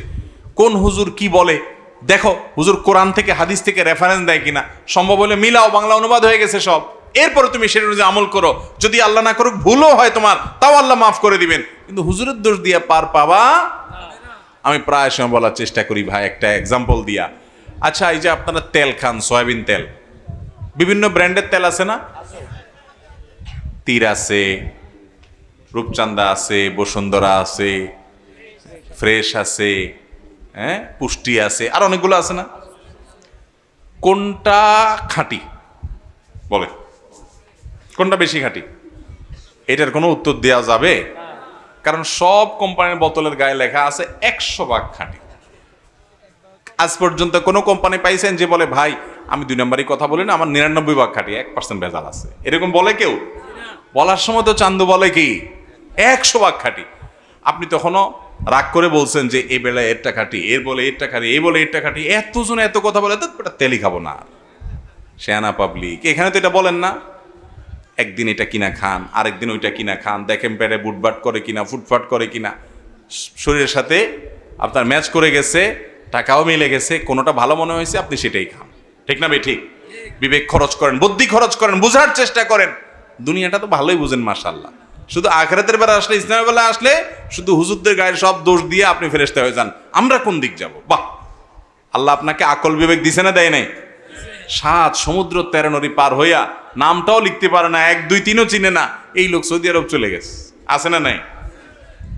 কোন হুজুর কি বলে দেখো, হুজুর কোরআন থেকে হাদিস থেকে রেফারেন্স দেয় কিনা, সম্ভব হলে মিলাও, বাংলা অনুবাদ হয়ে গেছে সব, এরপরে তুমি সেটা অনুযায়ী আমল করো। যদি আল্লাহ না করুক ভুলও হয় তোমার, তাও আল্লাহ মাফ করে দিবেন, কিন্তু হুজুরের দোষ দিয়া পার পাবা। আমি প্রায় সময় বলার চেষ্টা করি ভাই, একটা এক্সাম্পল দিয়া, আচ্ছা এই যে আপনারা তেল খান, সয়াবিন তেল, বিভিন্ন ব্র্যান্ডের তেল আছে না? তীর আছে, রূপচান্দা আছে, বসুন্ধরা আছে, ফ্রেশ আছে, হ্যাঁ পুষ্টি আছে, আর অনেকগুলো আছে না? কোনটা খাঁটি বলে, কোনটা বেশি খাঁটি? এটার কোনো উত্তর দেওয়া যাবে? কারণ সব কোম্পানির বোতলের গায়ে লেখা আছে 100% খাঁটি। আজ পর্যন্ত কোনো কোম্পানি পাইছেন যে বলে ভাই আমি 2 নম্বরই কথা বলি না, আমার 99% খাঁটি, 1% ভেজাল আছে, এরকম বলে কেউ? বলার সময় তো চান্দু বলে কি 100% খাঁটি। আপনি তখনও রাগ করে বলছেন যে এই বেলায় এরটা খাঁটি, এর বলে এরটা খাঁটি, এই বলে এরটা খাঁটি, এতজন এত কথা বলে তো তেলই খাবো না। শেয়ানা পাবলিক, এখানে তো এটা বলেন না, একদিন এটা কিনা খান, আরেকদিন ওইটা কিনা খান, দেখেন পেটে বুটবাট করে কিনা, ফুটফাট করে কিনা, শরীরের সাথে আপনার ম্যাচ করে গেছে, টাকাও মিলে গেছে, কোনোটা ভালো মনে হয়েছে আপনি সেটাই খান, ঠিক না ভাই? ঠিক। বিবেক খরচ করেন, বুদ্ধি খরচ করেন, বোঝার চেষ্টা করেন। দুনিয়াটা তো ভালোই বুঝেন মাশাআল্লাহ, শুধু আখিরাতের বেলা আসলে, ইসলামের বেলা আসলে শুধু হুজুরদের গায়ের সব দোষ দিয়ে আপনি ফেরেশতা হয়ে যান। আমরা কোন দিক যাব? বাহ, আল্লাহ আপনাকে আকল বিবেক দিছে না, দেয় নাই? 7 সমুদ্র 13 নদী পার হইয়া নামটাও লিখতে পারে না, 1 2 3ও চিনে না, এই লোক সৌদি আরব চলে গেছে, আছে না নাই?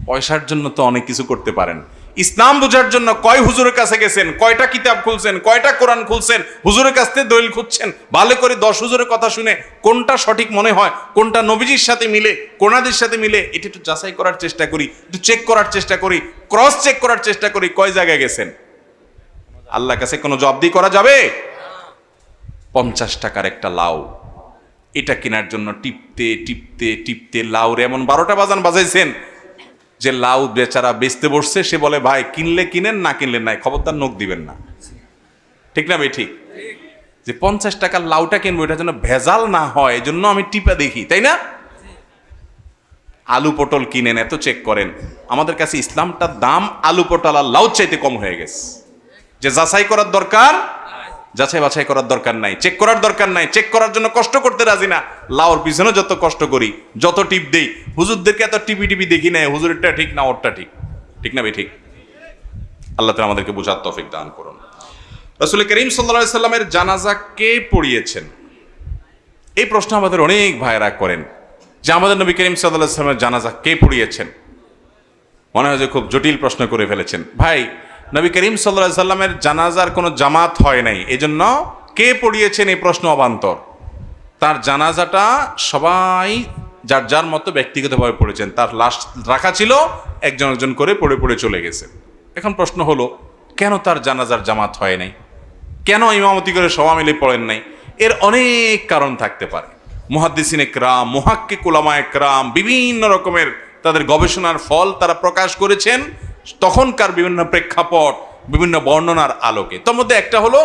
পয়সার জন্য তো অনেক কিছু করতে পারেন। ইসলাম বোঝার জন্য কয় হুজুরের কাছে গেছেন, কয়টা কিতাব খুলছেন, কয়টা কোরআন খুলছেন, হুজুরের কাছ থেকে দলিল খুঁজছেন, ভালো করে 10 হুজুরের কথা শুনে কোনটা সঠিক মনে হয়, কোনটা নবীজির সাথে মিলে, কোরআনের সাথে মিলে, এটা একটু যাচাই করার চেষ্টা করি, একটু চেক করার চেষ্টা করি, ক্রস চেক করার চেষ্টা করি, কয় জায়গায় গেছেন। আল্লাহর কাছে কোনো জবাবদিহি করা যাবে? 50 টাকার একটা লাউ, এটা কেনার জন্য টিপতে টিপতে টিপতে লাউরে এমন 12টা বাজান বাজাইছেন যে লাউ বেচারা বেচতে বসছে, সে বলে ভাই কিনলে কিনেন, না কিনলে নাই, খবরদার নখ দিবেন না, ঠিক না ভাই? ঠিক। যে 50 টাকার লাউটা কিনবো, এটার জন্য ভেজাল না হয়, এই জন্য আমি টিপা দেখি, তাই না? আলু পটল কিনেন, এত চেক করেন, আমাদের কাছে ইসলামটার দাম আলু পটল আর লাউ চাইতে কম হয়ে গেছে। যে যাচাই করার দরকার, যাচাই বাছাই করার দরকার নাই, চেক করার দরকার নাই, চেক করার জন্য কষ্ট করতে রাজি না। লাউর পিছনে যত কষ্ট করি, যত টিপ দেই, হুজুরদেরকে এত টিপি টিপি দেখি না, হুজুরেরটা ঠিক না ওরটা ঠিক, ঠিক না ভাই? ঠিক। আল্লাহ তাআলা আমাদেরকে বোঝার তৌফিক দান করুন। রাসূল করিম সাল্লাল্লাহু আলাইহি সাল্লামের জানাজা কে পড়িয়েছেন? এই প্রশ্ন আমাদের অনেক ভাইরা করেন যে আমাদের নবী করিম সাল্লাল্লাহু আলাইহি সাল্লামের জানাজা কে পড়িয়েছেন। মনে হয় যে খুব জটিল প্রশ্ন করে ফেলেছেন। ভাই, নবী করিম সাল্লাল্লাহু আলাইহি সাল্লামের জানাজার কোনো জামাত হয় নাই, এজন্য কে পড়িয়েছেন এই প্রশ্ন অবান্তর। তার জানাজাটা সবাই যার যার মতো ব্যক্তিগতভাবে পড়েছেন, তার লাশ রাখা ছিল, একজন একজন করে পড়ে পড়ে চলে গেছে। এখন প্রশ্ন হলো, কেন তার জানাজার জামাত হয় নাই, কেন ইমামতি করে সবাই মিলে পড়েন নাই? এর অনেক কারণ থাকতে পারে। মুহাদ্দিসিন একরাম, মুহাক্কিক উলামা একরাম বিভিন্ন রকমের তাদের গবেষণার ফল তারা প্রকাশ করেছেন তখনকার বিভিন্ন প্রেক্ষাপট, বিভিন্ন বর্ণনার আলোকে। তার মধ্যে একটা হলো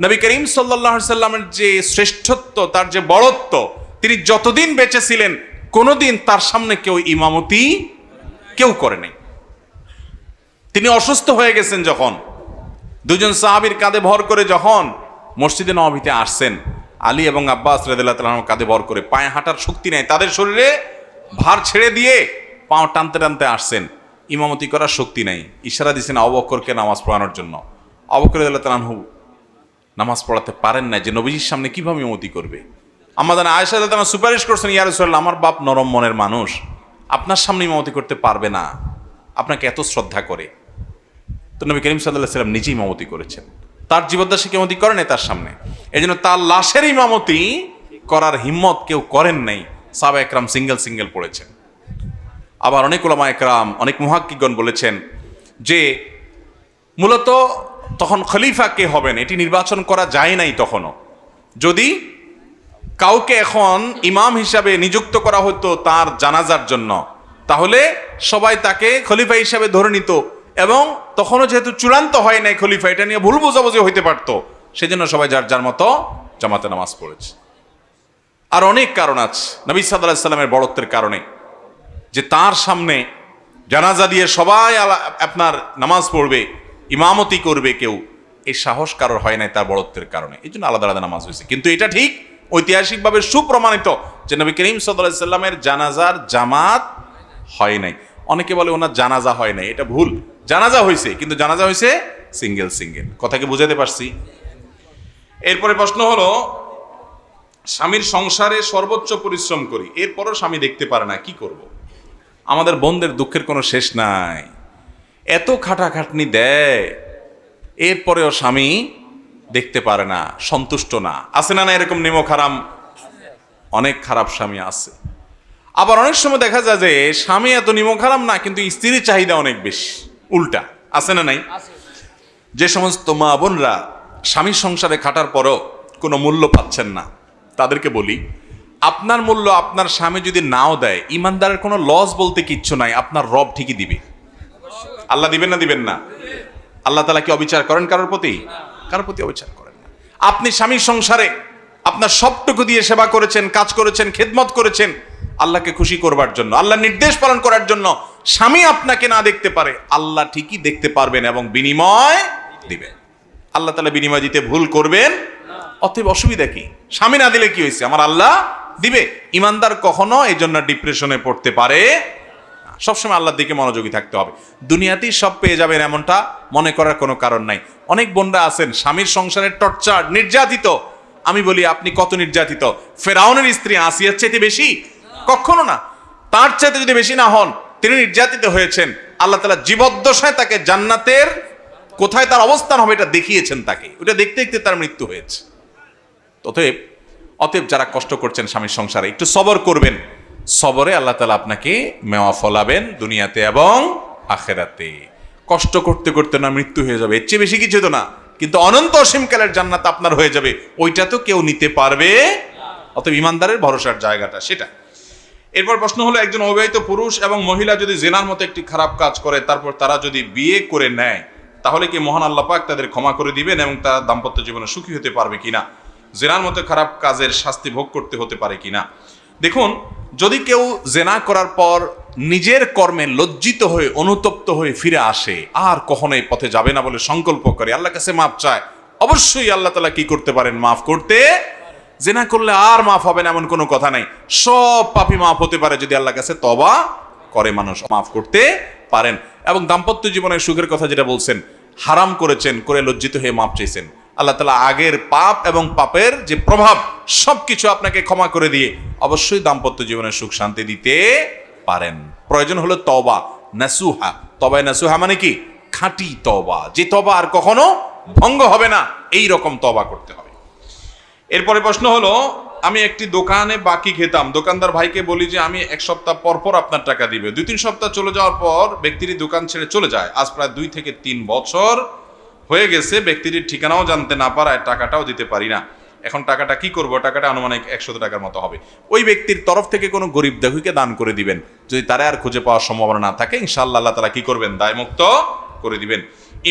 নবী করিম সাল্লাল্লাহু আলাইহি সাল্লামের যে শ্রেষ্ঠত্ব, তার যে বড়ত্ব, তিনি যতদিন বেঁচে ছিলেন কোনোদিন তার সামনে কেউ ইমামতি কেউ করে নাই। তিনি অসুস্থ হয়ে গেছেন যখন, দুজন সাহাবীর কাঁধে ভর করে যখন মসজিদে নববীতে আসছেন, আলী এবং আব্বাস রাদিয়াল্লাহু তাআলা কাঁধে ভর করে, পায়ে হাঁটার শক্তি নেই, তাদের শরীরে ভার ছেড়ে দিয়ে পাও টানতে টানতে আসছেন, ইমামতি করার শক্তি নাই। ইশারা দিয়েছেন আবু বকরকে নামাজ পড়ানোর জন্য। আবু বকর রাদিয়াল্লাহু তাআলা নামাজ পড়াতে পারেন না, যে নবীজির সামনে কিভাবে ইমামতি করবে। আমাদের আয়েশা রাদিয়াল্লাহু আনহা সুপারিশ করছেন, ইয়া রাসূলুল্লাহ, আমার বাপ নরম মনের মানুষ, আপনার সামনে ইমামতি করতে পারবে না, আপনাকে এত শ্রদ্ধা করে। তো নবী করিম সাল্লাল্লাহু আলাইহি ওয়াসাল্লাম নিজেই ইমামতি করেছেন, তার জীবদ্দশায় ইমামতি করেন নাই তার সামনে। এই জন্য তার লাশের ইমামতি করার হিম্মত কেউ করেন নাই, সাহাবা একরাম সিঙ্গেল পড়েছেন। আবার অনেক উলামা একরাম, অনেক মুহাক্কিকগণ বলেছেন যে মূলত তখন খলিফা কে হবেন এটি নির্বাচন করা যায় নাই তখনও। যদি কাউকে এখন ইমাম হিসাবে নিযুক্ত করা হতো তার জানাজার জন্য, তাহলে সবাই তাকে খলিফা হিসাবে ধরে নিত, এবং তখনও যেহেতু চূড়ান্ত হয় নাই খলিফা, এটা নিয়ে ভুল বোঝাবুঝি হইতে পারতো, সেজন্য সবাই যার যার মতো জামাতে নামাজ পড়েছে। আর অনেক কারণ আছে নবী সাল্লাল্লাহু আলাইহি সাল্লামের বড়ত্বের কারণে, যে তার সামনে জানাজা দিয়ে সবাই আপনার নামাজ পড়বে, ইমামতি করবে কেউ, এই সাহস কারোর হয় নাই তার বড়ত্বের কারণে, এই জন্য আলাদা আলাদা নামাজ হয়েছে। কিন্তু এটা ঠিক ঐতিহাসিকভাবে সুপ্রমাণিত যে নবী করিম সাল্লাল্লাহু আলাইহি সাল্লামের জানাজার জামাত হয় নাই। অনেকে বলে ওনার জানাজা হয় নাই, এটা ভুল, জানাজা হয়েছে, কিন্তু জানাজা হয়েছে সিঙ্গেল। কথা কি বুঝাতে পারছি? এরপরে প্রশ্ন হলো, স্বামীর সংসারে সর্বোচ্চ পরিশ্রম করি, এরপরও স্বামী দেখতে পারে না, কি করব? আমাদের বোনদের দুঃখের কোনো শেষ নাই, এত খাটাখাটনি দেয়, এরপরেও স্বামী দেখতে পারে না, সন্তুষ্ট না। আছে না এরকম নিমক হারাম? অনেক খারাপ স্বামী আছে। আবার অনেক সময় দেখা যায় যে স্বামী এত নিমক হারাম না, কিন্তু স্ত্রীর চাহিদা অনেক বেশি, উল্টা। আছে না নাই? যে সমস্ত মা বোনরা স্বামীর সংসারে খাটার পরও কোনো মূল্য পাচ্ছেন না, তাদেরকে বলি, আপনার মূল্য আপনার স্বামী যদি নাও দেয়, ইমানদারের কোনো লস বলতে কিচ্ছু নাই, আপনার রব ঠিকই দিবে। আল্লাহ দিবেন না? দিবেন না? আল্লাহ তাআলা কি অবিচার করেন কারোর প্রতি? কারোর প্রতি অবিচার করেন না। আপনি স্বামীর সংসারে আপনার সবটুকু দিয়ে সেবা করেছেন, কাজ করেছেন, খেদমত করেছেন আল্লাহকে খুশি করবার জন্য, আল্লাহর নির্দেশ পালন করার জন্য। স্বামী আপনাকে না দেখতে পারে, আল্লাহ ঠিকই দেখতে পারবেন এবং বিনিময় দিবেন। আল্লাহ তাআলা বিনিময় দিতে ভুল করবেন, অতএব অসুবিধা কি? স্বামী না দিলে কি হয়েছে, আমার আল্লাহ দিবে। ইমানদার কখনো এই জন্য ডিপ্রেশনে পড়তে পারে না। সবসময় আল্লাহর দিকে মনোযোগী থাকতে হবে। দুনিয়াতেই সব পেয়ে যাবেন এমনটা মনে করার কোনো কারণ নাই। অনেক বোনরা আছেন স্বামীর সংসারে টর্চার, নির্যাতিত। আমি বলি, আপনি কত নির্যাতিত? ফেরাউনের স্ত্রী আসিয়ার চাইতে বেশি? কখনো না। তার চাইতে যদি বেশি না হন, তিনি নির্যাতিত হয়েছেন। আল্লাহ তাআলা জীবদ্দশায় তাকে জান্নাতের কোথায় তার অবস্থান হবে এটা দেখিয়েছেন তাকে, ওটা দেখতে দেখতে তার মৃত্যু হয়েছে। অতএব যারা কষ্ট করছেন স্বামীর সংসারে, একটু সবর করবেন। সবরে আল্লাহ তাআলা আপনাকে মেওয়া ফলাবেন দুনিয়াতে এবং আখিরাতে। কষ্ট করতে করতে না মৃত্যু হয়ে যাবে, এর চেয়ে বেশি কিছু তো না, কিন্তু অনন্ত অসীমকালের জান্নাত আপনার হয়ে যাবে, ওইটা তো কেউ নিতে পারবে। অতএব ইমানদারের ভরসার জায়গাটা সেটা। এরপর প্রশ্ন হলো, একজন অবিবাহিত পুরুষ এবং মহিলা যদি জিনার মতো একটি খারাপ কাজ করে, তারপর তারা যদি বিয়ে করে নেয়, তাহলে কি মহান আল্লাহ পাক তাদের ক্ষমা করে দিবেন এবং তারা দাম্পত্য জীবনে সুখী হতে পারবে কিনা? জেনার মতো খারাপ কাজের শাস্তি ভোগ করতে হতে পারে কিনা? দেখুন, যদি কেউ জেনা করার পর নিজের কর্মে লজ্জিত হয়ে অনুতপ্ত হয়ে ফিরে আসে, আর কখনোই পথে যাবে না বলে সংকল্প করে, আল্লাহর কাছে মাফ চায়, অবশ্যই আল্লাহ তাআলা কি করতে পারেন? মাফ করতে। জেনা করলে আর মাফ হবে না এমন কোনো কথা নাই, সব পাপই মাফ হতে পারে যদি আল্লাহর কাছে তওবা করে, মানুষ মাফ করতে পারেন। এবং দাম্পত্য জীবনের সুখের কথা যেটা বলছেন, হারাম করেছেন, করে লজ্জিত হয়ে মাফ চাইছেন, আল্লাহ তাআলা আগের পাপ এবং পাপের যে প্রভাব সবকিছু আপনাকে ক্ষমা করে দিয়ে অবশ্যই দাম্পত্য জীবনের সুখ শান্তি দিতে পারেন। প্রয়োজন হলো তওবা নাসুহা। তওবা নাসুহা মানে কি? খাঁটি তওবা, যে তওবা আর কখনো ভঙ্গ হবে না, এই রকম তওবা করতে হবে। এরপরে প্রশ্ন হলো, আমি একটি দোকানে বাকি খেতাম, দোকানদার ভাইকে বলি যে আমি এক সপ্তাহ পর পর আপনার টাকা দিবে। 2-3 সপ্তাহ চলে যাওয়ার পর ব্যক্তিটি দোকান ছেড়ে চলে যায়। আজ প্রায় 2 থেকে 3 বছর হয়ে গেছে, ব্যক্তিটির ঠিকানাও জানতে না পারায় টাকাটাও দিতে পারি না। এখন টাকাটা কি করব? টাকাটা আনুমানিক 100 টাকার মতো হবে। ওই ব্যক্তির তরফ থেকে কোনো গরিব দুঃখীকে দান করে দিবেন। যদি তারা আর খুঁজে পাওয়ার সম্ভাবনা না থাকে, ইনশাআল্লাহ আল্লাহ তাআলা কি করবেন? দায়মুক্ত করে দিবেন।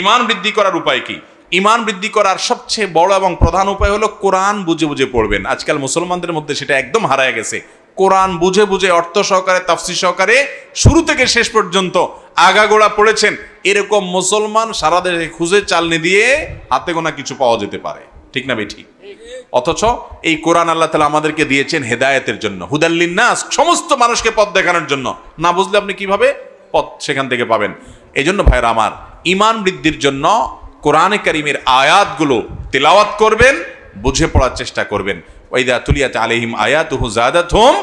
ঈমান বৃদ্ধি করার উপায় কি? ঈমান বৃদ্ধি করার সবচেয়ে বড় এবং প্রধান উপায় হলো কোরআন বুঝে বুঝে পড়বেন। আজকাল মুসলমানদের মধ্যে সেটা একদম হারায় গেছে। কোরআন বুঝে বুঝে অর্থ সহকারে, তাফসীর সহকারে শুরু থেকে শেষ পর্যন্ত আগাগোড়া পড়েছেন, এরকম মুসলমান সারা দেশে খুঁজে চালনি দিয়ে হাতে গোনা কিছু পাওয়া যেতে পারে। ঠিক না বেঠিক? অথচ এই কোরআন আল্লাহ তাআলা আমাদেরকে দিয়েছেন হেদায়েতের জন্য, হুদাল লিন্নাস, সমস্ত মানুষকে পথ দেখানোর জন্য। না বুঝলে আপনি কিভাবে পথ সেখান থেকে পাবেন? এই জন্য ভাইরা আমার, ঈমান বৃদ্ধির জন্য কোরআনে কারীমের আয়াতগুলো তিলাওয়াত করবেন, বুঝে পড়ার চেষ্টা করবেন। ওয়াইদা তুলিয়াত আলাইহিম আয়াতুহু যাদাতহুম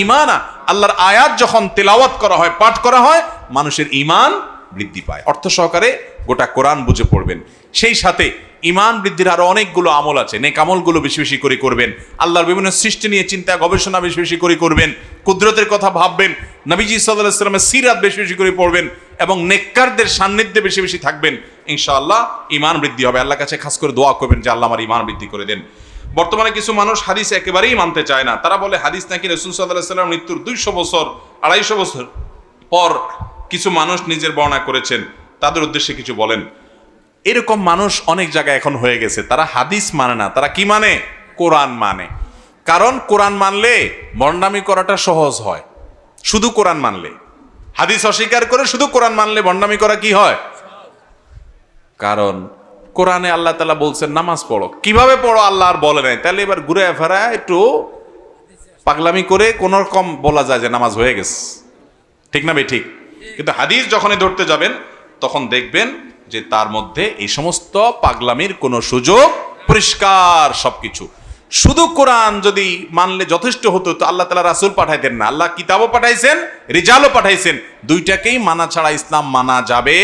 ঈমানা, আল্লাহর আয়াত যখন তিলাওয়াত করা হয়, পাঠ করা হয়, মানুষের ঈমান বৃদ্ধি পায়। অর্থ সহকারে গোটা কোরআন বুঝে পড়বেন। সেই সাথে ঈমান বৃদ্ধির আরো অনেকগুলো আমল আছে, নেক আমলগুলো বেশি বেশি করে করবেন। আল্লাহর বিভিন্ন সৃষ্টি নিয়ে চিন্তা গবেষণা বেশি বেশি করে করবেন। কুদরতের কথা ভাববেন। নবীজি সাল্লাল্লাহু আলাইহি ওয়াসাল্লামের সিরাত বেশি বেশি করে পড়বেন এবং নেককারদের সান্নিধ্যে বেশি বেশি থাকবেন। ইনশাআল্লাহ ঈমান বৃদ্ধি হবে। আল্লাহর কাছে খাস করে দোয়া করবেন যে আল্লাহ আমার ঈমান বৃদ্ধি করে দেন। বর্তমানে কিছু মানুষ হাদিস একেবারেই মানতে চায় না। তারা বলে হাদিস নাকি রাসূল সাল্লাল্লাহু আলাইহি ওয়াসাল্লাম মৃত্যুর 200 বছর 250 বছর পর কিছু মানুষ নিজের বর্ণনা করেছেন। তাদের উদ্দেশ্যে কিছু বলেন। এরকম মানুষ অনেক জায়গায় এখন হয়ে গেছে। তারা হাদিস মানে না, তারা কি মানে? কোরআন মানে। কারণ কোরআন মানলে ভণ্ডামি করাটা সহজ হয়। শুধু কোরআন মানলে, হাদিস অস্বীকার করে শুধু কোরআন মানলে ভণ্ডামি করা কি হয়? কারণ কোরআনে আল্লাহ তাআলা বলছেন নামাজ পড়ো। কিভাবে পড়ো আল্লাহ আর বলে নাই। তাহলে এবার ঘুরে ফেরা একটু পাগলামি করে কোন রকম বলা যায় যে নামাজ হয়ে গেছে, ঠিক না ভাই? ঠিক। কিন্তু হাদিস যখনই ধরতে যাবেন তখন দেখবেন যে তার মধ্যে এই সমস্ত পাগলামির কোনো সুযোগ, পরিষ্কার সবকিছু। শুধু কোরআন যদি মানলে যথেষ্ট হতো তো আল্লাহ তাআলা রাসূল পাঠাইতেন না। আল্লাহ কিতাবও পাঠাইছেন, রিজালও পাঠাইছেন। দুইটাকেই মানা ছাড়া ইসলাম মানা যাবে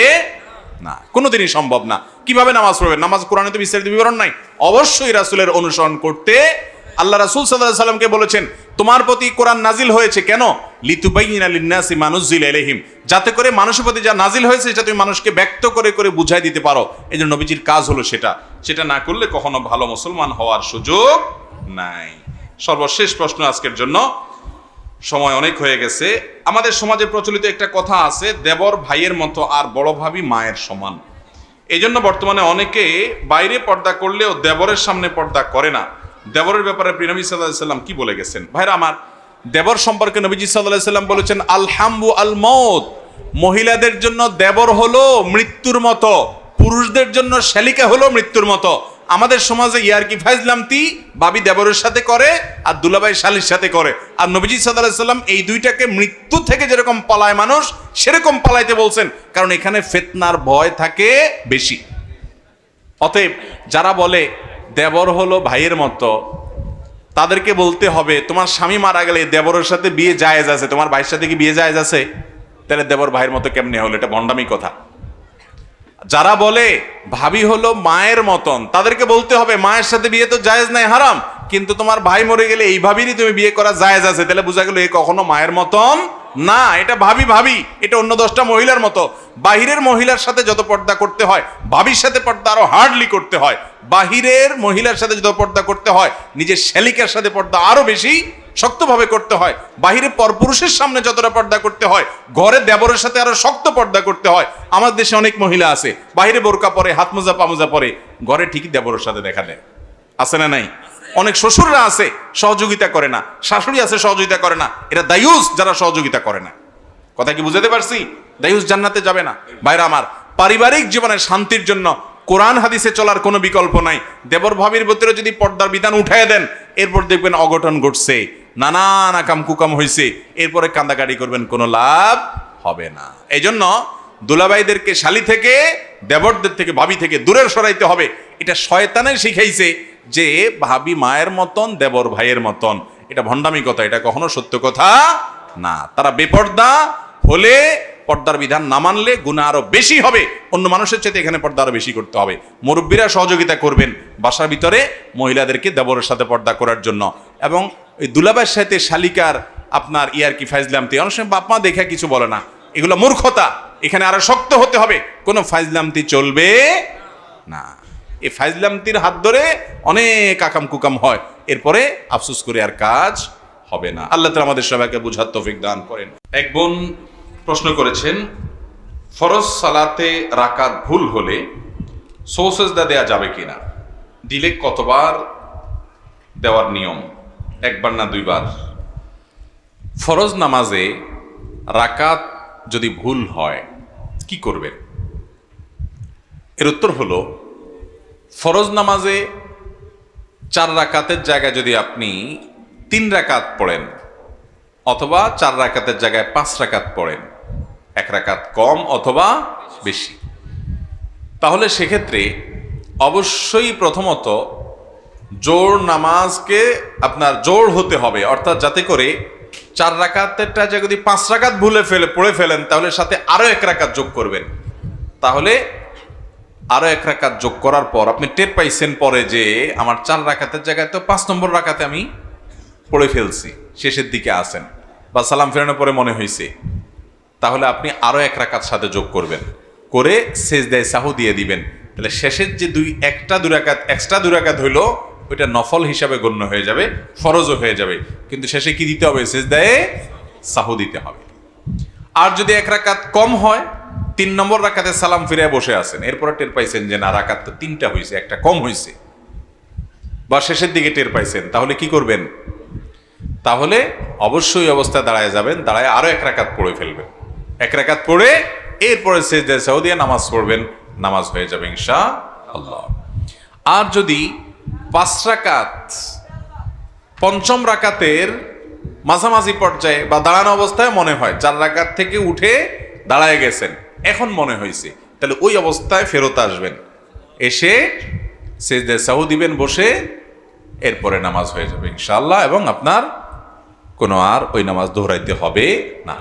না, কোনোদিনই সম্ভব না। কিভাবে নামাজ পড়বেন? নামাজ কোরআনে তো বিস্তারিত বিবরণ নাই। অবশ্যই রাসূলের অনুসরণ করতে আল্লাহ রাসূল সাল্লাল্লাহু আলাইহি সাল্লামকে বলেছেন তোমার প্রতি কোরআন নাজিল হয়েছে কেন? লিতুবাইয়িনা লিন-নাসি মা নুযিলা ইলাইহিম, যাতে করে মানুষের প্রতি যা নাজিল হয়েছে সেটা তুমি মানুষকে ব্যক্ত করে করে বুঝাই দিতে পারো। এজন্য নবীজির কাজ হলো সেটা না করলে কখনো ভালো মুসলমান হওয়ার সুযোগ নাই। সর্বশেষ প্রশ্ন আজকের জন্য, সময় অনেক হয়ে গেছে। আমাদের সমাজে প্রচলিত একটা কথা আছে, দেবর ভাইয়ের মতো আর বড় ভাবি মায়ের সমান। এই জন্য বর্তমানে অনেকে বাইরে পর্দা করলেও দেবরের সামনে পর্দা করে না। দেবরের ব্যাপারে প্রিয় নবী সাল্লাল্লাহু আলাইহি সাল্লাম কি বলে গেছেন? ভাইরা আমার, দেবর সম্পর্কে নবীজি সাল্লাল্লাহু আলাইহি সাল্লাম বলেছেন আল হামবু আল মউত, মহিলাদের জন্য দেবর হলো মৃত্যুর মতো, পুরুষদের জন্য শালিকা হলো মৃত্যুর মতো। আমাদের সমাজে ইয়ারকি ফাইজলামতি বাবি দেবরের সাথে করে আর দুলাভাই শালির সাথে করে। আর নবীজি সাল্লাল্লাহু আলাইহি সাল্লাম এই দুইটাকে মৃত্যু থেকে যেরকম পালায় মানুষ সেরকম পালাইতে বলছেন, কারণ এখানে ফিতনার ভয় থাকে বেশি। অতএব যারা বলে দেবর হলো ভাইয়ের মতো, তাদেরকে বলতে হবে তোমার স্বামী মারা গেলে দেবরের সাথে বিয়ে জায়েজ আছে, তোমার ভাইয়ের সাথে কি বিয়ে জায়েজ আছে? তাহলে দেবর ভাইয়ের মতো কেমনে হলো? এটা ভণ্ডামি কথা। যারা বলে ভাবি হলো মায়ের মতন, তাদেরকে বলতে হবে মায়ের সাথে বিয়ে তো জায়েজ নাই, হারাম, কিন্তু তোমার ভাই মরে গেলে এই ভাবিরই তুমি বিয়ে করা জায়েজ আছে। তাহলে বোঝা গেল এ কখনো মায়ের মতন না, এটা ভাবি, এটা অন্য 10টা মহিলার মতো। বাহিরের মহিলার সাথে যত পর্দা করতে হয়, ভাবির সাথে পর্দা আরো হার্ডলি করতে হয়। বাহিরের মহিলার সাথে যত পর্দা করতে হয়, নিজের শ্যালিকার সাথে পর্দা আরো বেশি শক্তভাবে করতে হয়। বাহিরে পরপুরুষের সামনে যতটা পর্দা করতে হয়, ঘরে দেবরের সাথে আরো শক্ত পর্দা করতে হয়। আমার দেশে অনেক মহিলা আছে বাহিরে বোরকা পরে, হাত মোজা পামোজা পরে, ঘরে ঠিকই দেবরের সাথে দেখা দেয়। আছে না নাই? অনেক শ্বশুররা আছে সহযোগিতা করে না, শাশুড়ি আছে সহযোগিতা করে না। এরা দায়ুস যারা সহযোগিতা করে না। কথা কি বুঝাতে পারছি? দায়ুস জান্নাতে যাবে না। ভাইরা আমার, পারিবারিক জীবনের শান্তির জন্য কোরআন হাদিসে চলার কোনো বিকল্প নাই। দেবর ভাবির ভিতরে যদি পর্দার বিধান উঠায় দেন, এরপর দেখবেন অঘটন ঘটছে, নানান আকাম কুকাম হয়েছে, এরপরে কান্দাকাটি করবেন, কোনো লাভ হবে না। এই জন্য দুলাভাইদেরকে শালি থেকে, দেবরদের থেকে, ভাবি থেকে দূরে সরাইতে হবে। এটা শয়তানে শিখাইছে যে ভাবি মায়ের মতন, দেবর ভাইয়ের মতন। এটা ভণ্ডামি কথা, এটা কখনো সত্য কথা না। তারা বেপর্দা হলে, পর্দার বিধান না মানলে গুনাহ আরো বেশি হবে। অন্য মানুষের চাইতে এখানে পর্দা আরো বেশি করতে হবে। মুরব্বীরা সহযোগিতা করবেন বাসার ভিতরে মহিলাদেরকে দেবরের সাথে পর্দা করার জন্য। এবং ওই দুলাভাইয়ের সাথে শালিকার আপনার ইয়ারকি ফাইজলামতি, অনেক সময় বাপ মা দেখে কিছু বলে না, এগুলো মূর্খতা। এখানে আরো শক্ত হতে হবে, কোনো ফাইজলামতি চলবে না। এই ফাইজলামতির হাত ধরে অনেক আকাম কুকাম হয়, এরপরে আফসোস করে আর কাজ হবে না। আল্লাহ তাআলা আমাদের সবাইকে বুঝার তৌফিক দান করেন। এক বোন প্রশ্ন করেছেন, ফরজ সালাতে রাকাত ভুল হলে সৌসজদা দেয়া যাবে কিনা, দিলে কতবার দেওয়ার নিয়ম? একবার না দুইবার? ফরজ নামাজে রাকাত যদি ভুল হয় কি করবেন? এর উত্তর হলো, ফরজ নামাজে 4 রাকাতের জায়গায় যদি আপনি 3 রাকাত পড়েন, অথবা 4 রাকাতের জায়গায় 5 রাকাত পড়েন, 1 রাকাত কম অথবা বেশি, তাহলে সেক্ষেত্রে অবশ্যই প্রথমত জোর নামাজকে আপনার জোর হতে হবে, অর্থাৎ যাতে করে 4 রাকাতেরটা যদি 5 রাকাত পড়ে ফেলেন তাহলে সাথে আরো 1 রাকাত যোগ করবেন। তাহলে আরো 1 রাকাত যোগ করার পর আপনি টের পাইছেন পরে যে আমার 4 রাকাতের জায়গায় তো 5 নম্বর রাকাতে আমি পড়ে ফেলছি, শেষের দিকে আসেন বা সালাম ফেরানোর পরে মনে হয়েছে, তাহলে আপনি আরো 1 রাকাত সাথে যোগ করবেন, করে সেজদায়ে সাহু দিয়ে দিবেন। তাহলে শেষের যে 2 রাকাত এক্সট্রা 2 রাকাত হইলো ওইটা নফল হিসাবে গণ্য হয়ে যাবে, ফরজও হয়ে যাবে, কিন্তু শেষে কি দিতে হবে? সেজদায়ে সাহু দিতে হবে। আর যদি 1 রাকাত কম হয়, 3 নম্বর রাকাতে সালাম ফিরে বসে আছেন, এরপরে টের পাইছেন যে না রাকাত তো 3টা হয়েছে, একটা কম হয়েছে, বা শেষের দিকে টের পাইছেন, তাহলে কি করবেন? তাহলে অবশ্যই অবস্থায় দাঁড়ায় যাবেন, দাঁড়ায় আরো 1 রাকাত পড়ে ফেলবেন। 1 রাকাত পড়ে এরপরে সেজদায়ে সাহু দিয়ে নামাজ পড়বেন, নামাজ হয়ে যাবে ইনশাআল্লাহ। আর যদি 5 রাকাত 5ম রাকাতের মাঝামাঝি পর্যায়ে বা দাঁড়ানো অবস্থায় মনে হয় 4 রাকাত থেকে উঠে দাঁড়ায় গেছেন, এখন মনে হয়েছে, তাহলে ওই অবস্থায় ফেরত আসবেন, এসে সেজদায়ে সাহু দিবেন বসে, এরপরে নামাজ হয়ে যাবে ইনশাআল্লাহ, এবং আপনার কোনো আর ওই নামাজ দোহরাইতে হবে না।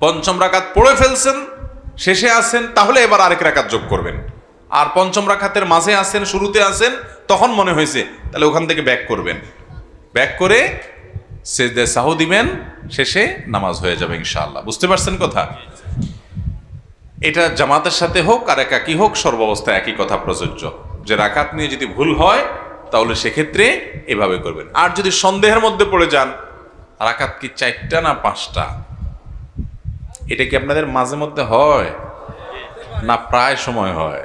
5ম রাকাত পড়ে ফেলছেন, শেষে আছেন, তাহলে এবার আরেক রাকাত যোগ করবেন। আর 5ম রাকাতের মাঝে আছেন, শুরুতে আছেন, তখন মনে হয়েছে, তাহলে ওখান থেকে ব্যাক করবেন, ব্যাক করে সেজদায়ে সাহু দিবেন, শেষে নামাজ হয়ে যাবে ইনশাআল্লাহ। বুঝতে পারছেন কথা? এটা জামাতের সাথে হোক আর একাকী হোক, সর্বাবস্থায় একই কথা প্রযোজ্য, যে রাকাত নিয়ে যদি ভুল হয় তাহলে সেক্ষেত্রে এভাবে করবেন। আর যদি সন্দেহের মধ্যে পড়ে যান রাকাত কি 4টা না 5টা, এটা কি আপনাদের মাঝে মধ্যে হয় না প্রায় সময় হয়?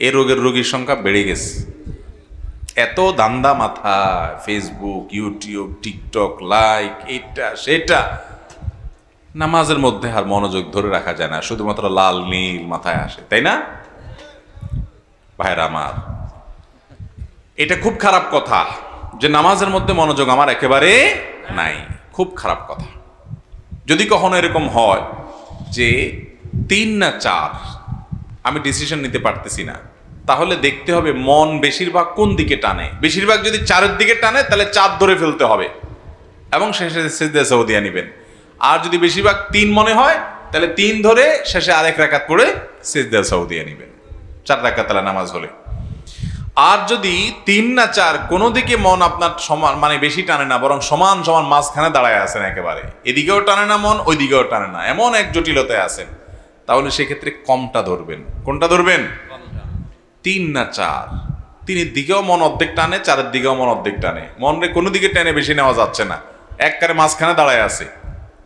এই রোগীর সংখ্যা বেড়ে গেছে, এত দান্দা মাথায়, ফেসবুক, ইউটিউব, টিকটক, লাইক, এটা সেটা, নামাজের মধ্যে আর মনোযোগ ধরে রাখা যায় না, শুধুমাত্র লাল নীল মাথায় আসে, তাই না ভাইরা আমার? এটা খুব খারাপ কথা যে নামাজের মধ্যে মনোযোগ আমার একেবারে নাই, খুব খারাপ কথা। যদি কখনো এরকম হয় যে 3 না 4 আমি ডিসিশন নিতে পারতেছি না, তাহলে দেখতে হবে মন বেশিরভাগ কোন দিকে টানে। বেশিরভাগ যদি 4-এর দিকে টানে তাহলে 4 ধরে ফেলতে হবে এবং শেষে সেজদায়ে সাহু দিয়ে নিবেন। আর যদি বেশিরভাগ 3 মনে হয় তাহলে 3 ধরে শেষে আরেক রাকাত পড়ে সেজদায়ে সাহু দিয়ে নিবেন, 4 রাকাত তাহলে নামাজ হলে। আর যদি 3 না 4 কোনো দিকে মন আপনার সমান, মানে বেশি টানে না, বরং সমান সমান মাঝখানে দাঁড়ায় আছেন, একেবারে এদিকেও টানে না মন, ওই দিকেও টানে না, এমন এক জটিলতায় আছেন, তাহলে সেক্ষেত্রে কমটা ধরবেন। কোনটা ধরবেন? 3 না 4, 3-এর দিকেও মন অর্ধেক টানে, 4-এর দিকেও মন অর্ধেক টানে, মনে কোনো দিকে টেনে বেশি নেওয়া যাচ্ছে না, একবারে মাঝখানে দাঁড়ায় আছে,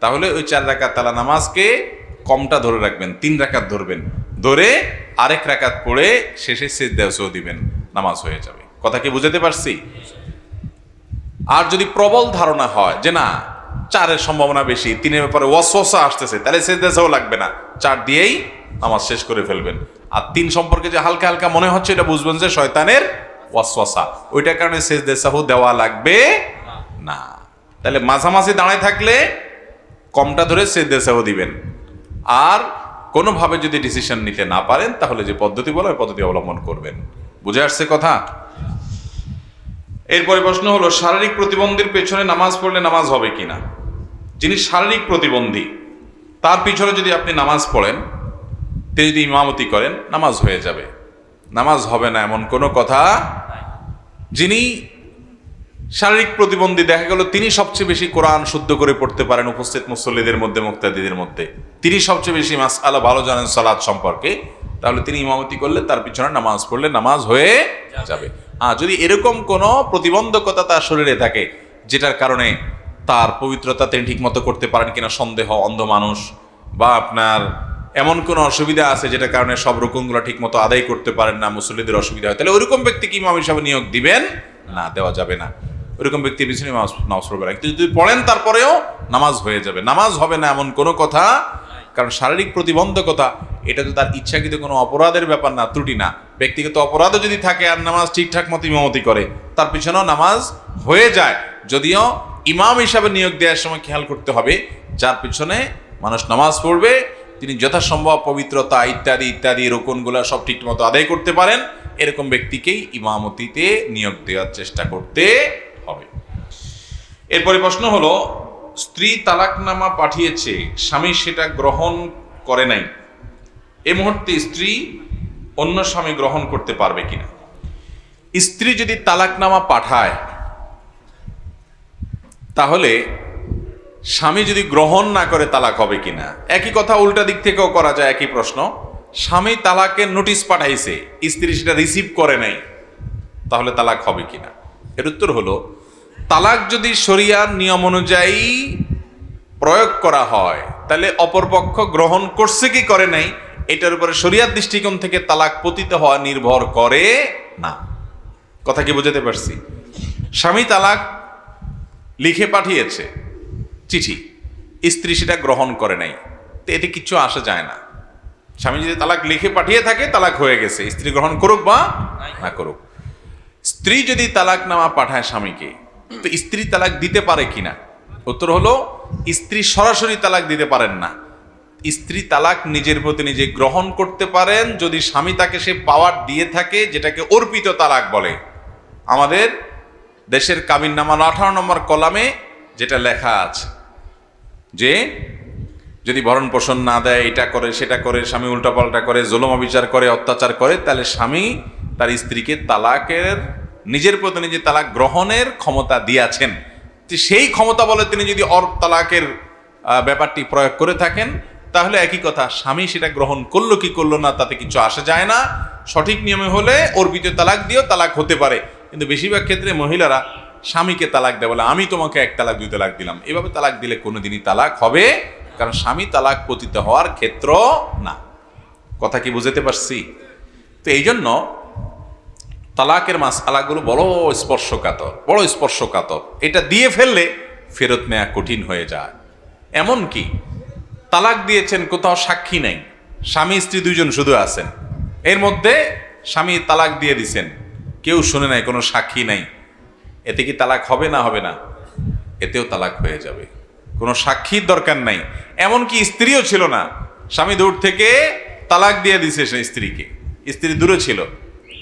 তাহলে ওই 4 রাকাত তালা নামাজকে কমটা ধরে রাখবেন, 3 রাকাত ধরবেন, ধরে আরেক রাকাত পড়ে শেষে সিজদায়ে সাহু দিবেন, নামাজ হয়ে যাবে। কথা কি বুঝাতে পারছি? আর যদি প্রবল ধারণা হয় যে না 4-এর সম্ভাবনা বেশি, 3-এর ব্যাপারে ওয়াসওয়াসা আসতেছে, তাহলে সিজদায়ে সাহু লাগবে না, 4 দিয়েই নামাজ শেষ করে ফেলবেন। আর 3 সম্পর্কে যে হালকা হালকা মনে হচ্ছে, এটা বুঝবেন যে শয়তানের ওয়াসওয়াসা, ওইটার কারণে সিজদায়ে সাহু দেওয়া লাগবে না। তাহলে মাঝামাঝি দাঁড়ায় থাকলে কমটা ধরে সিজদায়ে সাহু দিবেন। আর কোনোভাবে যদি ডিসিশন নিতে না পারেন তাহলে যে পদ্ধতি বলা, ওই পদ্ধতি অবলম্বন করবেন। বুঝে আসছে কথা? এরপরে প্রশ্ন হলো, শারীরিক প্রতিবন্ধীর পেছনে নামাজ পড়লে নামাজ হবে কিনা? যিনি শারীরিক প্রতিবন্ধী তার পিছনে যদি আপনি নামাজ পড়েন, তিনি যদি ইমামতি করেন, নামাজ হয়ে যাবে, নামাজ হবে না এমন কোনো কথা। যিনি শারীরিক প্রতিবন্ধী, দেখা গেল তিনি সবচেয়ে বেশি কোরআন শুদ্ধ করে পড়তে পারেন উপস্থিত মুসল্লিদের মধ্যে, মুক্তাদিদের মধ্যে, তিনি সবচেয়ে বেশি মাসআলা ভালো জানেন সালাত সম্পর্কে, তাহলে তিনি ইমামতি করলে তার পিছনে নামাজ পড়লে নামাজ হয়ে যাবে। যদি এরকম কোনো প্রতিবন্ধকতা তার শরীরে থাকে যেটার কারণে তার পবিত্রতা তিনি ঠিক মতো করতে পারেন কিনা সন্দেহ, অন্ধ মানুষ, বা আপনার এমন কোনো অসুবিধা আছে যেটার কারণে সব রকমগুলো ঠিক মতো আদায় করতে পারেন না, মুসল্লিদের অসুবিধা হয়, তাহলে ওইরকম ব্যক্তিকে ইমাম হিসাবে নিয়োগ দিবেন না, দেওয়া যাবে না। ওইরকম ব্যক্তির পিছনে নামাজ পড়বে না। কিন্তু যদি পড়েন তারপরেও নামাজ হয়ে যাবে, নামাজ হবে না এমন কোনো কথা। কারণ শারীরিক প্রতিবন্ধকতা এটা তো তার ইচ্ছাকৃত কোনো অপরাধের ব্যাপার না, ত্রুটি না। ব্যক্তিগত অপরাধও যদি থাকে আর নামাজ ঠিকঠাক মতো ইমামতি করে, তার পিছনেও নামাজ হয়ে যায়। যদিও ইমাম হিসাবে নিয়োগ দেওয়ার সময় খেয়াল করতে হবে, যার পিছনে মানুষ নামাজ পড়বে তিনি যথাসম্ভব পবিত্রতা ইত্যাদি ইত্যাদি রোকনগুলা সব ঠিকমতো আদায় করতে পারেন, এরকম ব্যক্তিকেই ইমামতিতে নিয়োগ দেওয়ার চেষ্টা করতে হবে। এরপরে প্রশ্ন হলো, স্ত্রী তালাকনামা পাঠিয়েছে, স্বামী সেটা গ্রহণ করে নাই, এই মুহূর্তে স্ত্রী অন্য স্বামী গ্রহণ করতে পারবে কিনা? স্ত্রী যদি তালাকনামা পাঠায় তাহলে স্বামী যদি গ্রহণ না করে তালাক হবে কিনা? একই কথা উল্টা দিক থেকেও করা যায়, একই প্রশ্ন। স্বামী তালাকের নোটিশ পাঠাইছে, স্ত্রী সেটা রিসিভ করে নাই, তাহলে তালাক হবে কিনা? এর উত্তর হলো, তালাক যদি শরিয়ার নিয়ম অনুযায়ী প্রয়োগ করা হয় তাহলে অপরপক্ষ গ্রহণ করছে কি করে নাই এটার উপরে শরিয়ার দৃষ্টিকোণ থেকে তালাক পতিত হওয়া নির্ভর করে না। কথা কি বুঝাতে পারছি? স্বামী তালাক লিখে পাঠিয়েছে চিঠি, স্ত্রী সেটা গ্রহণ করে নাই, তো এতে কিছু আসা যায় না। স্বামী যদি তালাক লিখে পাঠিয়ে থাকে তালাক হয়ে গেছে, স্ত্রী গ্রহণ করুক বা না করুক। স্ত্রী যদি তালাকনামা পাঠায় স্বামীকে, তো স্ত্রী তালাক দিতে পারে কিনা? উত্তর হলো, স্ত্রী সরাসরি তালাক দিতে পারেন না। স্ত্রী তালাক নিজের প্রতি নিজে গ্রহণ করতে পারেন যদি স্বামী তাকে সে পাওয়ার দিয়ে থাকে, যেটাকে অর্পিত তালাক বলে। আমাদের দেশের কাবিননামার 18 নম্বর কলামে যেটা লেখা আছে যে যদি ভরণ পোষণ না দেয়, এটা করে সেটা করে, স্বামী উল্টাপাল্টা করে, জুলুম বিচার করে, অত্যাচার করে, তাহলে স্বামী তার স্ত্রীকে তালাকের নিজের প্রতি নিজে তালাক গ্রহণের ক্ষমতা দিয়েছেন। সেই ক্ষমতা বলে তিনি যদি তালাকের ব্যাপারটি প্রয়োগ করে থাকেন তাহলে একই কথা, স্বামী সেটা গ্রহণ করলো কি করলো না তাতে কিছু আসা যায় না। সঠিক নিয়মে হলে অর্পিত তালাক দিয়েও তালাক হতে পারে, কিন্তু বেশিরভাগ ক্ষেত্রে মহিলারা স্বামীকে তালাক দেয়, বলে আমি তোমাকে 1 তালাক 2 তালাক দিলাম। এভাবে তালাক দিলে কোনোদিনই তালাক হবে, কারণ স্বামী তালাক পতিত হওয়ার ক্ষেত্র না। কথা কি বুঝতে পারছি? তো এই জন্য তালাকের মাসআলাগুলো বড় স্পর্শকাতর। এটা দিয়ে ফেললে ফেরত নেওয়া কঠিন হয়ে যায়। এমন কি তালাক দিয়েছেন, কোথাও সাক্ষী নেই, স্বামী স্ত্রী 2 জন শুধু আছেন, এর মধ্যে স্বামী তালাক দিয়ে দিছেন, কেউ শুনে নাই, কোনো সাক্ষী নাই, এতে কি তালাক হবে না হবে না? এতেও তালাক হয়ে যাবে, কোনো সাক্ষীর দরকার নাই। এমনকি স্ত্রীও ছিল না, স্বামী দূর থেকে তালাক দিয়ে দিছে সে স্ত্রীকে, স্ত্রী দূরে ছিল,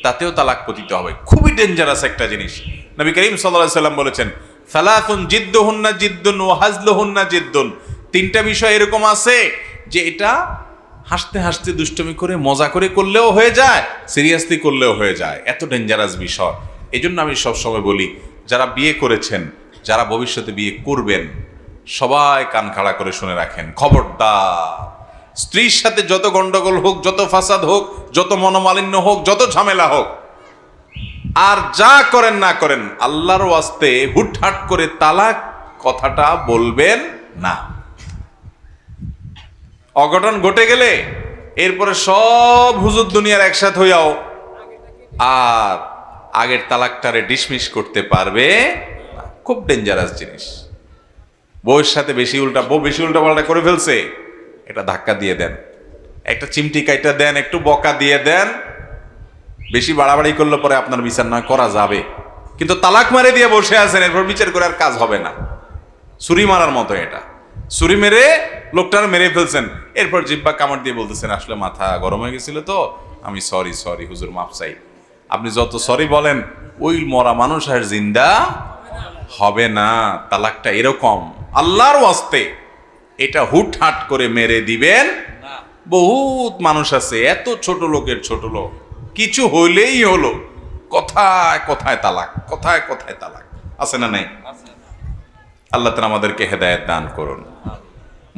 তাতেও তালাক পতিত হবে। খুবই ডেঞ্জারাস একটা জিনিস। নবী করিম সাল্লাল্লাহু আলাইহি সাল্লাম বলেছেন, সালাসুন জিদ্দুহুন্না জিদ্দুন ওয়া হাজলুহুন্না জিদ্দুন। 3টা বিষয় এরকম আছে যে এটা হাসতে হাসতে দুষ্টমি করে মজা করে করলেও হয়ে যায়, সিরিয়াসলি করলেও হয়ে যায়, এত ডেঞ্জারাস বিষয়। এই জন্য আমি সবসময় বলি, যারা বিয়ে করেছেন, যারা ভবিষ্যতে বিয়ে করবেন, সবাই কান খাড়া করে শুনে রাখেন, খবরদার স্ত্রীর সাথে যত গন্ডগোল হোক, যত ফাসাদ হোক, যত মনোমালিন্য হোক, যত ঝামেলা হোক, আর যা করেন না করেন, আল্লাহর ওয়াস্তে হুটহাট করে তালাক কথাটা বলবেন না। অঘটন ঘটে গেলে এরপরে সব হুজুর দুনিয়ার একসাথ হইয়াও আর আগের তালাকটারে ডিসমিস করতে পারবে না। খুব ডেঞ্জারাস জিনিস। বউয়ের সাথে বেশি উল্টা পাল্টা করে ফেলছে, এটা ধাক্কা দিয়ে দেন, একটা চিমটি কাইটা দেন, একটু বকা দিয়ে দেন। বেশি বাড়াবাড়ি করলে পরে আপনার বিচার নয় করা যাবে, কিন্তু তালাক মারে দিয়ে বসে আছেন, এরপর বিচার করে আর কাজ হবে না। ছুরি মারার মতো এটা, ছুরি মেরে লোকটার মেরে ফেলছেন, এরপর জিব্বা কামড় দিয়ে বলতেছেন আসলে মাথা গরম হয়ে গেছিল তো, আমি সরি হুজুর মাফ চাই। আপনি যত সরি বলেন, ওই মরা মানুষ আর জিন্দা হবে না। তালাকটা এরকম, আল্লাহর ওয়াস্তে এটা হুটহাট করে মেরে দিবেন। বহুত মানুষ আছে, এত ছোট লোকের ছোট লোক, কিছু হইলেই হলো কথায় কথায় তালাক, কথায় কথায় তালাক, আছে না নাই? আল্লাহ তাআলা আমাদেরকে হেদায়েত দান করুন।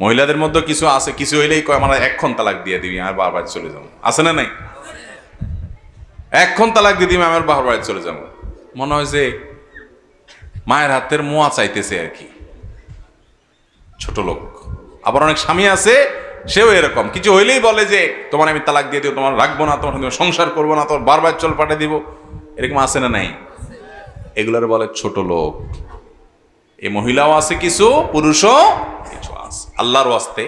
মহিলাদের মধ্যে কিছু আছে, কিছু হইলেই কয় আমরা এক্ষণ তালাক দিয়ে দিবি, আমার বাবার বাড়ি চলে যাবো, আছে না নাই? এক্ষণ তালাক দিয়ে দিবি, আমার বাবার বাড়ি চলে যাবো। মনে হয় যে মায়ের হাতের মোয়া চাইতেছে আর কি, ছোট লোক। আবার অনেক স্বামী আছে, সেও এরকম, কিছু হইলেই বলে যে তোমার আমি তালাক দিয়ে দিব, তোমার রাখবো না, তোমার সংসার করবো না, তোমার বারবার চল পাঠিয়ে দিব, এরকম আছে না নাই? এগুলার বলে ছোট লোক। এই মহিলাও আছে কিছু, পুরুষও কিছু আছে। আল্লাহর ওয়াস্তে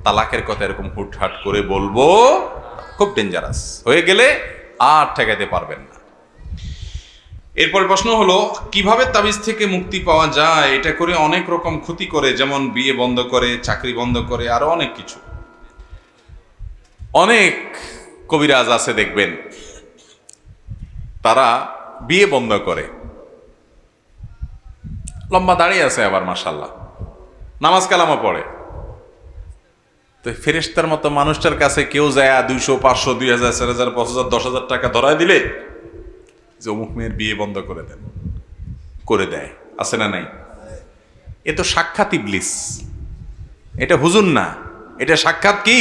তালাকের কথা এরকম হুটহাট করে বলবো, খুব ডেঞ্জারাস। হয়ে গেলে আর ঠেকাইতে পারবেন না। এরপর প্রশ্ন হলো, কিভাবে তাবিজ থেকে মুক্তি পাওয়া যায়? এটা করে অনেক রকম ক্ষতি করে, যেমন বিয়ে বন্ধ করে, চাকরি বন্ধ করে, আরো অনেক কিছু। অনেক কবিরাজ আছে দেখবেন, তারা বিয়ে বন্ধ করে, লম্বা দাঁড়িয়ে আছে আবার মাশাআল্লাহ, নামাজ কালামও পড়ে। তো ফেরেশতার মতো মানুষটার কাছে কেউ যায় 200, 500, 2000, 4000, 5000, 10,000 টাকা ধরায় দিলে যে অমুক মেয়ের বিয়ে বন্ধ করে দেন, করে দেয়, আছে না নাই? এ তো সাক্ষাৎ ইবলিস, এটা হুজুর না, এটা সাক্ষাৎ কি?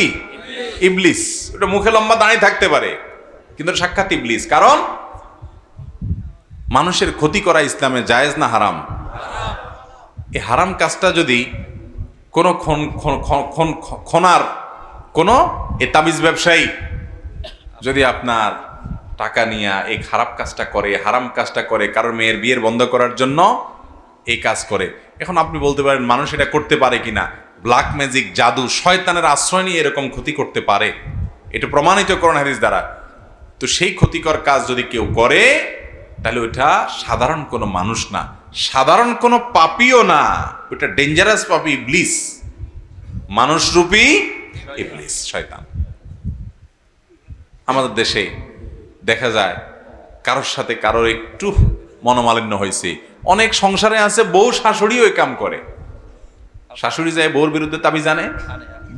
ইবলিস। ওটা মুখে লম্বা দাঁড়িয়ে থাকতে পারে, কিন্তু সাক্ষাৎ ইবলিস। কারণ মানুষের ক্ষতি করা ইসলামে জায়েজ না হারাম? এই হারাম কাজটা যদি কোনো খনার কোনো এ তাবিজ ব্যবসায়ী যদি আপনার টাকা নিয়ে এই খারাপ কাজটা করে, হারাম কাজটা করে, কারোর মেয়ের বিয়ের বন্ধ করার জন্য এই কাজ করে, এখন আপনি বলতে পারেন মানুষ এটা করতে পারে কিনা? ব্ল্যাক ম্যাজিক, জাদু, শয়তানের আশ্রয় নিয়ে এরকম ক্ষতি করতে পারে, এটা প্রমাণিত কোরআন হাদিস দ্বারা। তো সেই ক্ষতিকর কাজ যদি কেউ করে, তাহলে ওইটা সাধারণ কোনো মানুষ না, সাধারণ কোনো পাপীও না, ওটা ডেঞ্জারাস পাপী, ইবলিস, মানুষরূপী ইবলিস, শয়তান। আমাদের দেশে দেখা যায় কারোর সাথে কারোর একটু মনোমালিন্য হয়েছে, অনেক সংসারে আছে বউ শাশুড়িও এই কাম করে। শাশুড়ি যায় বউর বিরুদ্ধে দাবি জানে,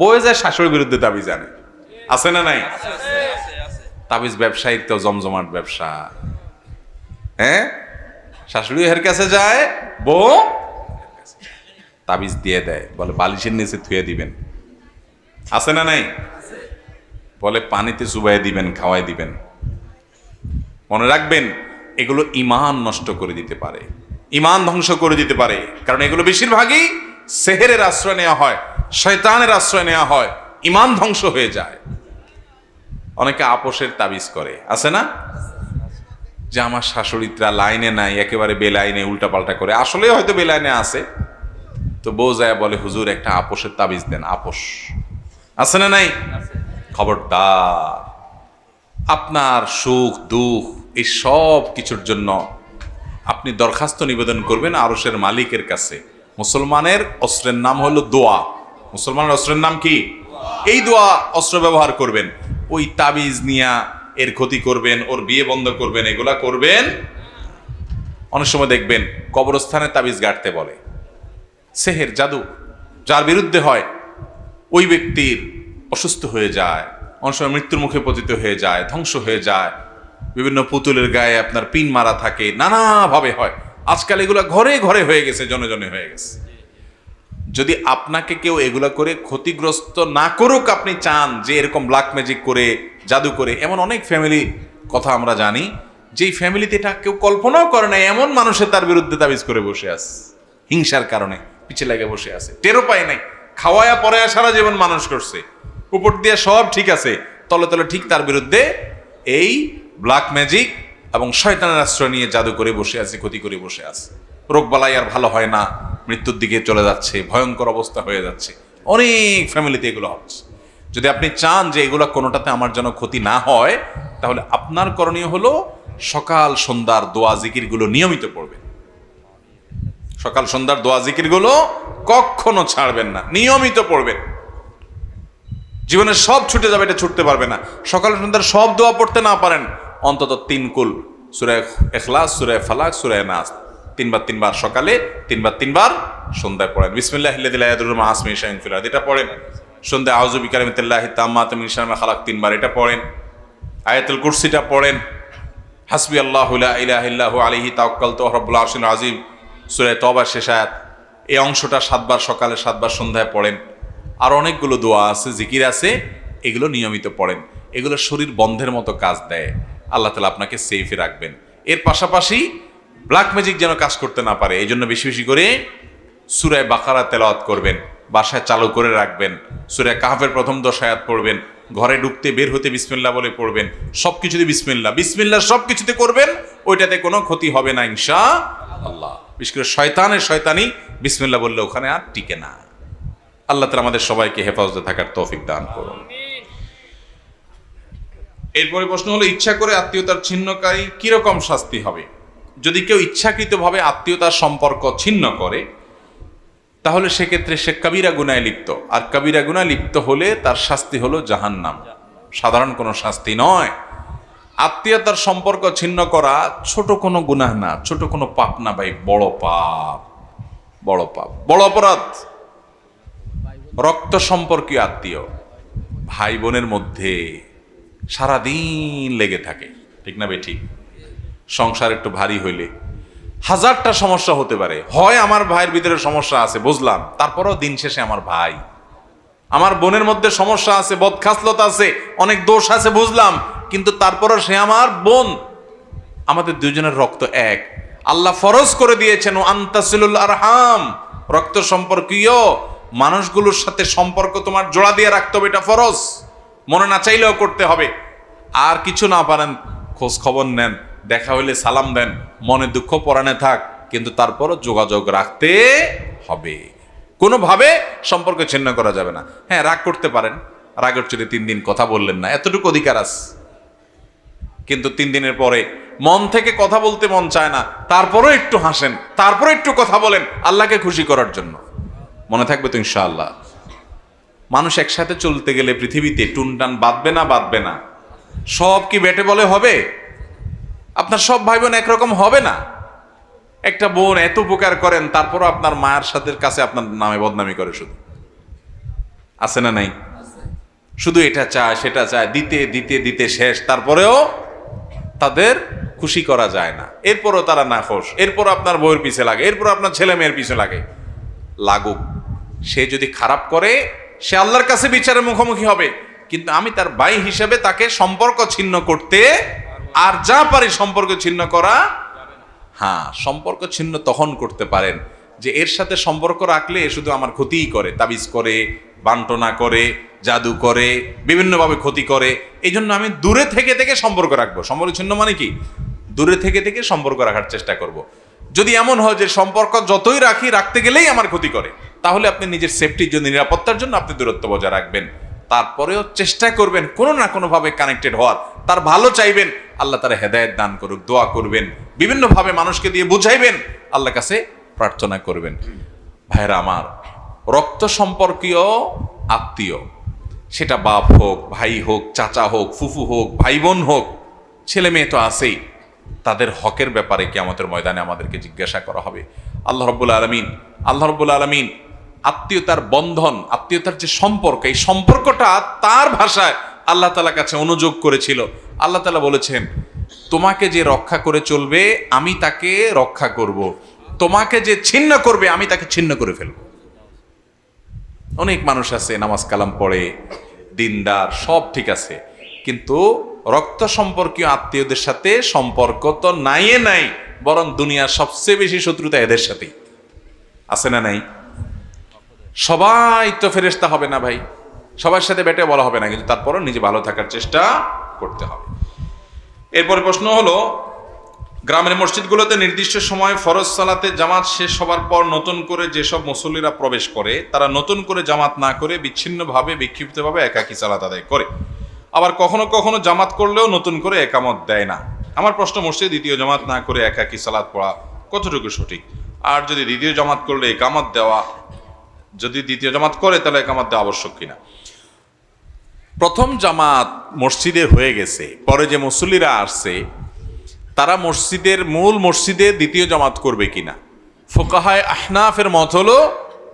বউ যায় শাশুড়ির বিরুদ্ধে দাবি জানে, আছে না নাই? তাবিজ ব্যবসায়ীর তো জমজমাট ব্যবসা। হ্যাঁ, শাশুড়ি এর কাছে যায়, বউ তাবিজ দিয়ে দেয়, বলে বালিশের নিচে থুয়ে দিবেন, আছে না নাই? বলে পানিতে চুবাই দিবেন, খাওয়াই দিবেন। মনে রাখবেন, এগুলো ঈমান নষ্ট করে দিতে পারে, ঈমান ধ্বংস করে দিতে পারে। কারণ এগুলো বেশিরভাগই সেহেরের আশ্রয় নেওয়া হয়, শয়তানের আশ্রয় নেওয়া হয়, ঈমান ধ্বংস হয়ে যায়। অনেকে আপোষের তাবিজ করে, আছে না? যে আমার শাশুড়িরা লাইনে নাই, একেবারে বেলাইনে উল্টাপাল্টা করে, আসলে হয়তো বেলাইনে আছে। তো বউ যায় বলে হুজুর একটা আপোষের তাবিজ দেন। আপোষ আছে না নাই? খবরদার, আপনার সুখ দুঃখ এই সব কিছুর জন্য আপনি দরখাস্ত নিবেদন করবেন আরশের মালিকের কাছে। মুসলমানের অস্ত্রের নাম হলো দোয়া। মুসলমানের অস্ত্রের নাম কি? এই দোয়া অস্ত্র ব্যবহার করবেন। ওই তাবিজ নিয়া এর ক্ষতি করবেন, ওর বিয়ে বন্ধ করবেন, এগুলা করবেন। অনেক সময় দেখবেন কবরস্থানে তাবিজ গাড়তে বলে। সেহের, জাদু যার বিরুদ্ধে হয়, ওই ব্যক্তির অসুস্থ হয়ে যায়, অনেক সময় মৃত্যুর মুখে পতিত হয়ে যায়, ধ্বংস হয়ে যায়। বিভিন্ন পুতুলের গায়ে আপনার পিন মারা থাকে, নানাভাবে হয়। আজকাল এগুলা ঘরে ঘরে হয়ে গেছে, জনে জনে হয়ে গেছে। যদি আপনাকে কেউ এগুলা করে ক্ষতিগ্রস্ত না করুক, আপনি চান যে এরকম ব্ল্যাক ম্যাজিক করে, জাদু করে, এমন অনেক ফ্যামিলি কথা আমরা জানি, যেই ফ্যামিলিতে এটা কেউ কল্পনাও করে না, এমন মানুষের তার বিরুদ্ধে তাবিজ করে বসে আছে, হিংসার কারণে পিছে লেগে বসে আছে, টেরও পায় নাই। খাওয়ায়া পরে সারা জীবন মানুষ করছে, উপর দিয়ে সব ঠিক আছে, তলে তলে ঠিক তার বিরুদ্ধে এই ব্ল্যাক ম্যাজিক এবং শয়তানের আশ্রয় নিয়ে জাদু করে বসে আছে, ক্ষতি করে বসে আছে। রোগবালাই আর ভালো হয় না, মৃত্যুর দিকে চলে যাচ্ছে, ভয়ঙ্কর অবস্থা হয়ে যাচ্ছে। অনেক ফ্যামিলিতে এগুলো হচ্ছে। যদি আপনি চান যে এগুলো কোনোটাতে আমার যেন ক্ষতি না হয়, তাহলে আপনার করণীয় হলো সকাল সন্ধ্যার দোয়া জিকিরগুলো নিয়মিত পড়বেন। সকাল সন্ধ্যার দোয়া জিকিরগুলো কখনো ছাড়বেন না, নিয়মিত পড়বেন। জীবনের সব ছুটে যাবে, এটা ছুটতে পারবে না। সকাল সন্ধ্যার সব দোয়া পড়তে না পারেন, অন্তত 3 কুল, সূরা ইখলাস, সূরা ফালাক, সূরা নাস, 3 বার 3 বার সকালে, 3 বার 3 বার সন্ধ্যায় পড়েন। বিসমিল্লাহিল্লাযী লা ইয়াদুররু মা ইসমিহি শাইউন ফিল আরদি, এটা পড়েন। সন্ধ্যায় আউযু বিকালিমাতিল্লাহি তাম্মাতি মিন শাররি মা খালাক 3 বার, এটা পড়েন। আয়াতুল কুরসিটা পড়েন। হাসবি আল্লাহু লা ইলাহা ইল্লা হু আলাইহি তাওয়াক্কালতু ওয়া রাব্বুল আরশিল আযীম, সূরা তওবার শেষ আয়াত। এই অংশটা 7 বার সকালে, 7 বার সন্ধ্যায় পড়েন। আর অনেকগুলো দোয়া আছে, জিকির আছে, এগুলো নিয়মিত পড়েন। এগুলো শরীর বন্ধের মতো কাজ দেয়, আল্লাহ তাআলা আপনাকে সেফে রাখবেন। এর পাশাপাশি ব্ল্যাক ম্যাজিক যেন কাজ করতে না পারে, এই জন্য বেশি বেশি করে সূরা বাকারা তেলাওয়াত করবেন, বাসায় চালু করে রাখবেন। সূরা কাহফের প্রথম 10 আয়াত পড়বেন, ঘরে ঢুকতে বের হতে বিসমিল্লাহ বলে পড়বেন। সব কিছুতে বিসমিল্লাহ, বিসমিল্লাহ সব কিছুতে করবেন, ওইটাতে কোনো ক্ষতি হবে না ইনশাআল্লাহ। বিশেষ করে শয়তানের শয়তানি বিসমিল্লাহ বললে ওখানে আর টিকে না। আল্লাহ তাআলা আমাদের সবাইকে হেফাজতে থাকার তৌফিক দান করুন। এরপরে প্রশ্ন হলো, ইচ্ছা করে আত্মীয়তার ছিন্নকারী কিরকম শাস্তি হবে? যদি কেউ ইচ্ছাকৃতভাবে আত্মীয়তার সম্পর্ক ছিন্ন করে, তাহলে সেক্ষেত্রে সে কবিরা গুনায় লিপ্ত, আর কবিরা গুনায় লিপ্ত হলে তার শাস্তি হলো জাহান্নাম। সাধারণ কোনো শাস্তি নয়। আত্মীয়তার সম্পর্ক ছিন্ন করা ছোট কোনো গুনাহ না, ছোট কোনো পাপ না ভাই, বড় পাপ, বড় পাপ, বড় অপরাধ। রক্ত সম্পর্কীয় আত্মীয় ভাই বোনের মধ্যে সারাদিন লেগে থাকে, ঠিক না বেঠিক? সংসার একটু ভারী হইলে হাজারটা সমস্যা হতে পারে, হয় আমার ভাইয়ের ভিতরে সমস্যা আছে বুঝলাম, তারপরেও দিন শেষে আমার ভাই। আমার বোনের মধ্যে সমস্যা আছে, বদখাসলত আছে, অনেক দোষ আছে বুঝলাম, কিন্তু তারপরও সে আমার বোন। আমাদের দুজনের রক্ত এক। আল্লাহ ফরজ করে দিয়েছেন আনতাসিলুল আরহাম, রক্ত সম্পর্কীয় মানুষগুলোর সাথে সম্পর্ক তোমার জোড়া দিয়ে রাখতে হবে, এটা ফরজ, মনে না চাইলেও করতে হবে। আর কিছু না পারেন খোঁজ খবর নেন, দেখা হইলে সালাম দেন, মনে দুঃখ পরাণে থাক, কিন্তু তারপরও যোগাযোগ রাখতে হবে, কোনোভাবে সম্পর্ক ছিন্ন করা যাবে না। হ্যাঁ, রাগ করতে পারেন, রাগের চলে 3 দিন কথা বললেন না, এতটুকু অধিকার আছে, কিন্তু 3 দিনের পরে মন থেকে কথা বলতে মন চায় না, তারপরও একটু হাসেন, তারপরে একটু কথা বলেন আল্লাহকে খুশি করার জন্য, মনে থাকবে তো ইনশাআল্লাহ। মানুষ একসাথে চলতে গেলে পৃথিবীতে টুনটান বাঁধবে না, বাঁধবে না। সব কি বেটে বলে হবে? আপনার সব ভাই বোন একরকম হবে না। একটা বোন এত উপকার করেন, তারপরও আপনার মায়ের সাথে কাছে আপনার নামে বদনামি করে, শুধু আছে না নাই? শুধু এটা চায় সেটা চায়, দিতে দিতে দিতে শেষ, তারপরেও তাদের খুশি করা যায় না, এরপরও তারা নাখোশ, এরপর আপনার বউয়ের পিছে লাগে, এরপর আপনার ছেলে মেয়ের পিছে লাগে। লাগুক, সে যদি খারাপ করে সে আল্লাহর কাছে বিচারের মুখোমুখি হবে, কিন্তু আমি তার ভাই হিসেবে তাকে সম্পর্ক ছিন্ন করতে আর যা পারি সম্পর্ক ছিন্ন করা। হ্যাঁ, সম্পর্ক ছিন্ন তখন করতে পারেন যে এর সাথে সম্পর্ক রাখলে এ শুধু আমার ক্ষতিই করে, তাবিজ করে, বান্টনা করে, জাদু করে, বিভিন্নভাবে ক্ষতি করে, এই জন্য আমি দূরে থেকে থেকে সম্পর্ক রাখবো। সম্পর্ক ছিন্ন মানে কি? দূরে থেকে থেকে সম্পর্ক রাখার চেষ্টা করব। যদি এমন হয় যে সম্পর্ক যতই রাখি, রাখতে গেলেই আমার ক্ষতি করে, তাহলে আপনি নিজের সেফটির জন্য, নিরাপত্তার জন্য আপনি দূরত্ব বজায় রাখবেন। তারপরেও চেষ্টা করবেন কোনো না কোনোভাবে কানেক্টেড হওয়ার, তার ভালো চাইবেন, আল্লাহ তার হেদায়েত দান করুক, দোয়া করবেন, বিভিন্নভাবে মানুষকে দিয়ে বুঝাইবেন, আল্লাহর কাছে প্রার্থনা করবেন। ভাইরা আমার, রক্ত সম্পর্কীয় আত্মীয়, সেটা বাপ হোক, ভাই হোক, চাচা হোক, ফুফু হোক, ভাই বোন হোক, ছেলে মেয়ে তো আছেই, তাদের হকের ব্যাপারে কিয়ামতের ময়দানে আমাদেরকে জিজ্ঞাসা করা হবে। আল্লাহ রাব্বুল আলামিন আত্মীয়তার বন্ধন, আত্মীয়তার যে সম্পর্ক, এই সম্পর্কটা তার ভাষায় আল্লাহ তাআলার কাছে অনুযোগ করেছিল। আল্লাহ তাআলা বলেছেন, তোমাকে যে রক্ষা করে চলবে আমি তাকে রক্ষা করব, তোমাকে যে ছিন্ন করবে আমি তাকে ছিন্ন করে ফেলব। অনেক মানুষ আছে নামাজ কালাম পড়ে, দিনদার, সব ঠিক আছে, কিন্তু রক্ত সম্পর্কীয় আত্মীয়দের সাথে সম্পর্ক তো নাই, বরং দুনিয়ার সবচেয়ে বেশি শত্রুতা এদের সাথেই। আছে না নাই? সবাই তো ফেরেশতা হবে না ভাই, সবার সাথে বেটে বলা হবে না, কিন্তু তারপরও নিজে ভালো থাকার চেষ্টা করতে হবে। এরপরে প্রশ্ন হলো, গ্রামের মসজিদগুলোতে নির্দিষ্ট সময় ফরজ সালাতে জামাত শেষ হবার পর নতুন করে যেসব মুসল্লিরা প্রবেশ করে, তারা নতুন করে জামাত না করে বিচ্ছিন্নভাবে, বিক্ষিপ্তভাবে একাকী সালাত আদায় করে। আবার কখনো কখনো জামাত করলেও নতুন করে একামত দেয় না। আমার প্রশ্ন, মসজিদে দ্বিতীয় জামাত না করে একাকী সালাত পড়া কতটুকু সঠিক? আর যদি দ্বিতীয় জামাত করলে একামত দেওয়া, যদি দ্বিতীয় জামাত করে তাহলে একামত দেওয়া আবশ্যক কিনা? প্রথম জামাত মসজিদে হয়ে গেছে, পরে যে মুসল্লিরা আসছে তারা মূল মসজিদে দ্বিতীয় জামাত করবে কিনা? ফুকাহায়ে আহনাফের মত হলো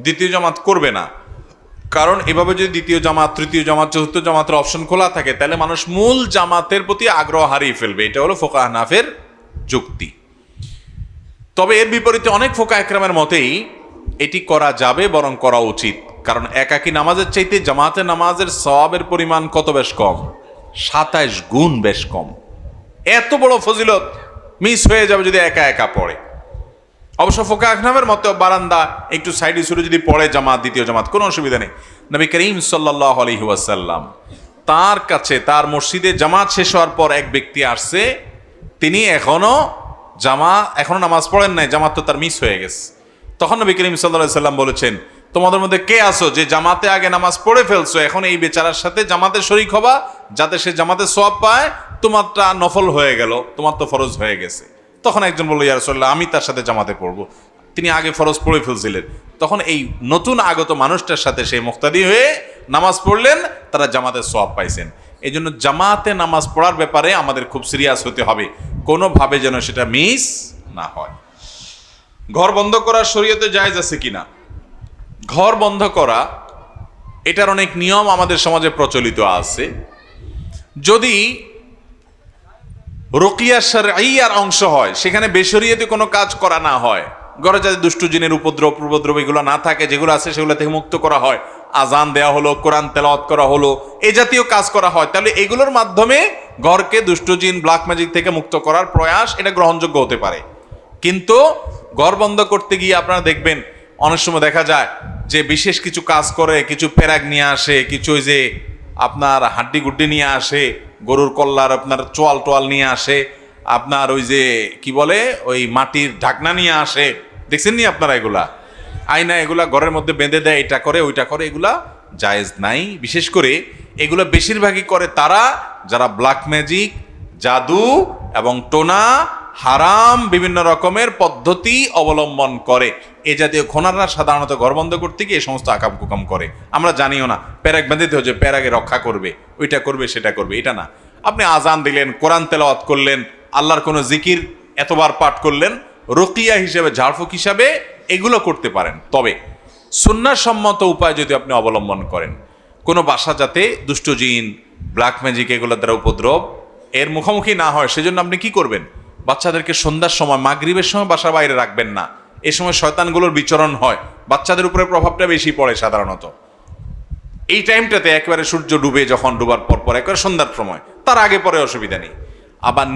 দ্বিতীয় জামাত করবে না, কারণ এভাবে যদি দ্বিতীয় জামাত, তৃতীয় জামাত, চতুর্থ জামাতের অপশন খোলা থাকে, তাহলে মানুষ মূল জামাতের প্রতি আগ্রহ হারিয়ে ফেলবে। এটা হলো ফুকাহায়ে আহনাফের যুক্তি। তবে এর বিপরীতে অনেক ফুকাহায়ে ইকরামের মতেই এটি করা যাবে, বরং করা উচিত, কারণ একাকী নামাজের চাইতে জামাতের নামাজের সওয়াবের পরিমাণ কত বেশ কম, 27 গুণ বেশ কম। এত বড় ফজিলত মিস হয়ে যাবে যদি একা একা পড়ে। অবশ্য ফুকাহায়ে আহনাফের মতে বারান্দা একটু সাইডে সুরে যদি পড়ে জামাত, দ্বিতীয় জামাত, কোনো অসুবিধা নেই। নবী করিম সাল্লাল্লাহু আলাইহি ওয়াসাল্লাম, তার কাছে তার মসজিদে জামাত শেষ হওয়ার পর এক ব্যক্তি আসছে, তিনি এখনো নামাজ পড়েন নাই, জামাত তো তার মিস হয়ে গেছে। তখন নবী করিম সাল্লাল্লাহু আলাইহি ওয়াসাল্লাম বলেছেন, তোমাদের মধ্যে কে আছো যে জামাতে আগে নামাজ পড়ে ফেলছো, এখন এই বেচারার সাথে জামাতে শরীক হবা, যাতে সে জামাতে সওয়াব পায়, তোমারটা নফল হয়ে গেল, তোমার তো ফরজ হয়ে গেছে। তখন একজন বলল, ইয়া রাসূলুল্লাহ, আমি তার সাথে জামাতে পড়বো। তিনি আগে ফরজ পড়ে ফেলছিলেন, তখন এই নতুন আগত মানুষটার সাথে সে মুক্তাদি হয়ে নামাজ পড়লেন, তারা জামাতের সওয়াব পাইছেন। এই জন্য জামাতে নামাজ পড়ার ব্যাপারে আমাদের খুব সিরিয়াস হতে হবে, কোনোভাবে যেন সেটা মিস না হয়। ঘর বন্ধ করা শরীয়তে জায়েজ আছে কিনা? ঘর বন্ধ করা এটার অনেক নিয়ম আমাদের সমাজে প্রচলিত আছে। যদি রুকিয়া শরঈয়ার অংশ হয়, সেখানে বেশরিয়তে কোনো কাজ করা না হয়, ঘরে যাতে দুষ্টু জিনের উপদ্রব এগুলো না থাকে, যেগুলো আছে সেগুলো থেকে মুক্ত করা হয়, আজান দেওয়া হলো, কোরআন তেলাওয়াত করা হলো, এই জাতীয় কাজ করা হয়, তাহলে এগুলোর মাধ্যমে ঘরকে দুষ্টু জিন ব্ল্যাক ম্যাজিক থেকে মুক্ত করার প্রয়াস এটা গ্রহণযোগ্য হতে পারে। কিন্তু ঘর বন্ধ করতে গিয়ে আপনারা দেখবেন অনেক সময় দেখা যায় যে বিশেষ কিছু কাজ করে, কিছু পেরাক নিয়ে আসে, কিছু ওই যে আপনার হাড্ডি গুড্ডি নিয়ে আসে, গরুর কল্লার আপনার টোয়াল নিয়ে আসে, আপনার ওই যে কি বলে ওই মাটির ঢাকনা নিয়ে আসে, দেখছেন নি আপনারা? এগুলা আয়না এগুলা ঘরের মধ্যে বেঁধে দেয়, এটা করে ওইটা করে, এগুলা জায়েজ নাই। বিশেষ করে এগুলো বেশিরভাগই করে তারা যারা ব্ল্যাক ম্যাজিক, জাদু এবং টোনা, হারাম বিভিন্ন রকমের পদ্ধতি অবলম্বন করে। এ জাতীয় খোনাররা সাধারণত ঘর বন্ধ করতে গিয়ে এই সমস্ত আকাম কুকাম করে। আমরা জানিও না প্যারাক বেঁধে যে প্যারাকে রক্ষা করবে, ওইটা করবে সেটা করবে, এটা না। আপনি আজান দিলেন, কোরআন তেলাওয়াত করলেন, আল্লাহর কোনো জিকির এতবার পাঠ করলেন, রুকিয়া হিসেবে, ঝাড়ফুঁক হিসাবে এগুলো করতে পারেন। তবে সুন্নাহসম্মত উপায় যদি আপনি অবলম্বন করেন, কোনো বাসা যাতে দুষ্ট জিন, ব্ল্যাক ম্যাজিক এগুলোর দ্বারা উপদ্রব এর মুখোমুখি না হয়, সেজন্য আপনি কি করবেন? বাচ্চাদেরকে সন্ধ্যার সময়, মাগরিবের সময় বাসার বাইরে রাখবেন না। এ সময় শয়তানগুলোর বিচরণ হয়, বাচ্চাদের উপরে প্রভাবটা বেশি পড়ে সাধারণত। এই টাইমটাতে একেবারে সূর্য ডুবে, যখন ডুবার পর একেবারে সন্ধ্যার সময়, তার আগে পরে অসুবিধা নেই। আবার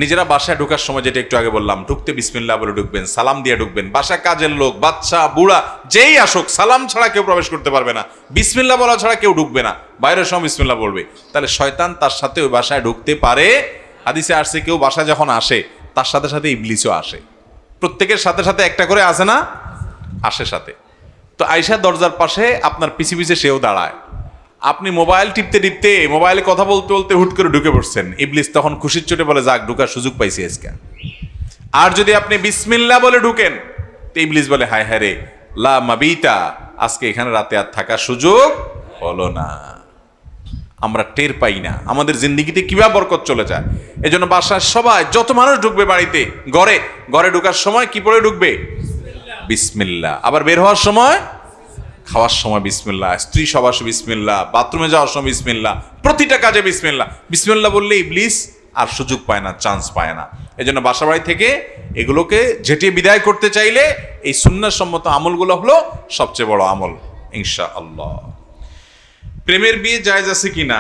নিজেরা বাসায় ঢোকার সময়, যেটা একটু আগে বললাম, ঢুকতে বিসমিল্লাহ বলে ঢুকবেন, সালাম দিয়ে ঢুকবেন। বাসা কাজের লোক, বাচ্চা, বুড়া যেই আসুক, সালাম ছাড়া কেউ প্রবেশ করতে পারবে না, বিসমিল্লাহ বলা ছাড়া কেউ ঢুকবে না। বাইরের সময় বিসমিল্লাহ বলবে, তাহলে শয়তান তার সাথে ওই বাসায় ঢুকতে পারে। হাদিসে আসছে কেউ বাসায় যখন আসে তার সাথে সাথে ইবলিসও আসে। প্রত্যেকের সাথে সাথে একটা করে আসে না, আসে সাথে। তো আয়েশা দরজার পাশে আপনার পিছে পিছে সেও দাঁড়ায়। আপনি মোবাইল টিপতে মোবাইলে কথা বলতে বলতে হুট করে ঢুকে পড়ছেন, ইবলিস তখন খুশির চোটে বলে, যাক ঢুকার সুযোগ পাইছি আজকে। আর যদি আপনি বিসমিল্লাহ বলে ঢুকেন, তো ইবলিস বলে, হায় হায় রে, লা মাবিতা, আজকে এখানে রাতে আর থাকার সুযোগ হলো না। আমরা টের পাই না আমাদের জিন্দিগিতে কিভাবে বরকত চলে যায়। এজন্য বাসার সবাই, যত মানুষ ঢুকবে বাড়িতে, ঘরে ঢোকার সময় কি পড়ে ঢুকবে? বিসমিল্লাহ। আবার বের হওয়ার সময়, খাওয়ার সময় বিসমিল্লাহ, স্ত্রী সবাস বিসমিল্লাহ, বাথরুমে যাওয়ার সময় বিসমিল্লাহ, প্রতিটা কাজে বিসমিল্লাহ। বিসমিল্লাহ বললে ইবলিস আর সুযোগ পায় না, চান্স পায় না। এজন্য বাসা বাড়ি থেকে এগুলোকে ঝেঁটিয়ে বিদায় করতে চাইলে এই সুন্নাহসম্মত আমলগুলো হলো সবচেয়ে বড় আমল, ইনশাআল্লাহ। প্রেমের বিয়ে জায়েজ আছে কিনা?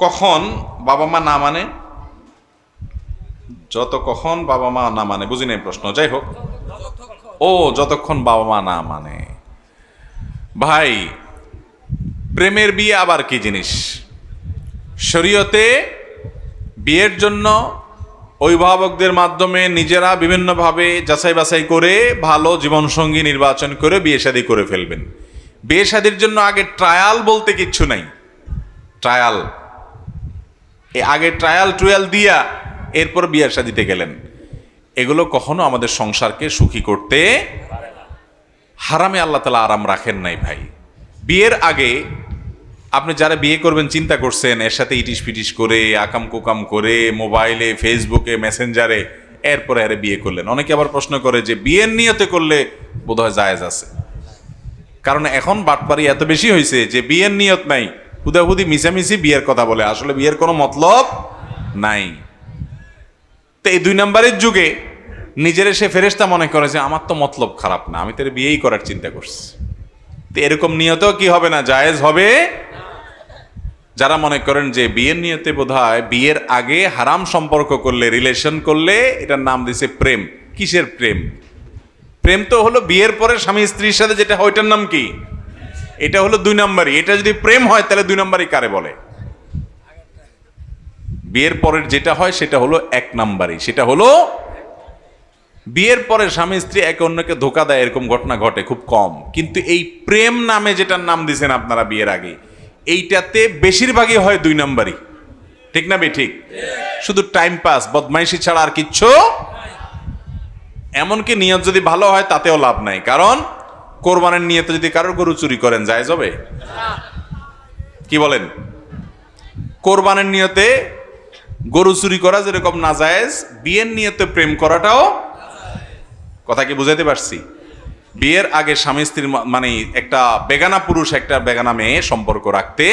কখন বাবা মা না মানে, কখন বাবা মা না মানে, বুঝি নাই প্রশ্ন। যাই হোক, যতক্ষণ বাবা মা না মানে। ভাই, প্রেমের বিয়ে আবার কি জিনিস? শরীয়তে বিয়ের জন্য অভিভাবকদের মাধ্যমে নিজেরা বিভিন্নভাবে যাচাই বাছাই করে ভালো জীবনসঙ্গী নির্বাচন করে বিয়ে শাদী করে ফেলবেন। বিয়ে শাদীর জন্য আগে ট্রায়াল বলতে কিচ্ছু নাই। ট্রায়াল, আগে ট্রায়াল দিয়া এরপর বিয়ের শাদীতে গেলেন, এগুলো কখনো আমাদের সংসারকে সুখী করতে হারামে আল্লাহ তাআলা আরাম রাখেন নাই। ভাই, বিয়ের আগে আপনি যারা বিয়ে করবেন চিন্তা করছেন, এর সাথে ইটিস পিটিস করে, আকাম কুকাম করে, মোবাইলে, ফেসবুকে, মেসেঞ্জারে, এরপরে আরে বিয়ে করলেন। অনেকে আবার প্রশ্ন করে যে বিয়ের নিয়তে করলে বোধহয় জায়েজ আছে। কারণ এখন বাটপারি এত বেশি হয়েছে যে বিয়ের নিয়ত নাই, হুদাহুদি মিশামিশি বিয়ের কথা বলে, আসলে বিয়ের কোনো মতলব নাই। তো এই 2 নম্বরের যুগে নিজের সে ফেরেশতা মনে করে যে আমার তো মতলব খারাপ না, আমি তোর বিয়েই করার চিন্তা করছি। তো এরকম নিয়তেও কি হবে না, জায়েজ হবে। যারা মনে করেন যে বিয়ের নিয়তে বোধহয় বিয়ের আগে হারাম সম্পর্ক করলে, রিলেশন করলে, এটার নাম দিছে প্রেম। কিসের প্রেম? প্রেম তো হলো বিয়ের পরে স্বামী স্ত্রীর সাথে যেটা হয়, ওইটার নাম কি? এটা হলো 2 নম্বরই। এটা যদি প্রেম হয় তাহলে 2 নম্বরই কারে বলে? বিয়ের পরের যেটা হয় সেটা হলো 1 নম্বরই। সেটা হলো বিয়ের পরে স্বামী স্ত্রী একে অন্যকে ধোকা দেয়, এরকম ঘটনা ঘটে খুব কম। কিন্তু এই প্রেম নামে যেটার নাম দিয়েছেন আপনারা বিয়ের আগে, এইটাতে বেশিরভাগই হয় 2 নম্বরই। ঠিক না বে ঠিক? শুধু টাইম পাস, বদমাইশি ছাড়া আর কিচ্ছু। এমনকি নিয়ত যদি ভালো হয় তাতেও লাভ নাই। কারণ কোরবানের নিয়তে যদি কারোর গরু চুরি করেন জায়েজ হবে? কি বলেন? কোরবানের নিয়তে গরু চুরি করা যেরকম না জায়েজ, বিয়ের নিয়তে প্রেম করাটাও, কথা কি বুঝাইতে পারছি? বিয়ের আগে স্বামী স্ত্রীর মানে একটা বেগানা পুরুষ একটা বেগানা মেয়ে সম্পর্ক রাখতে,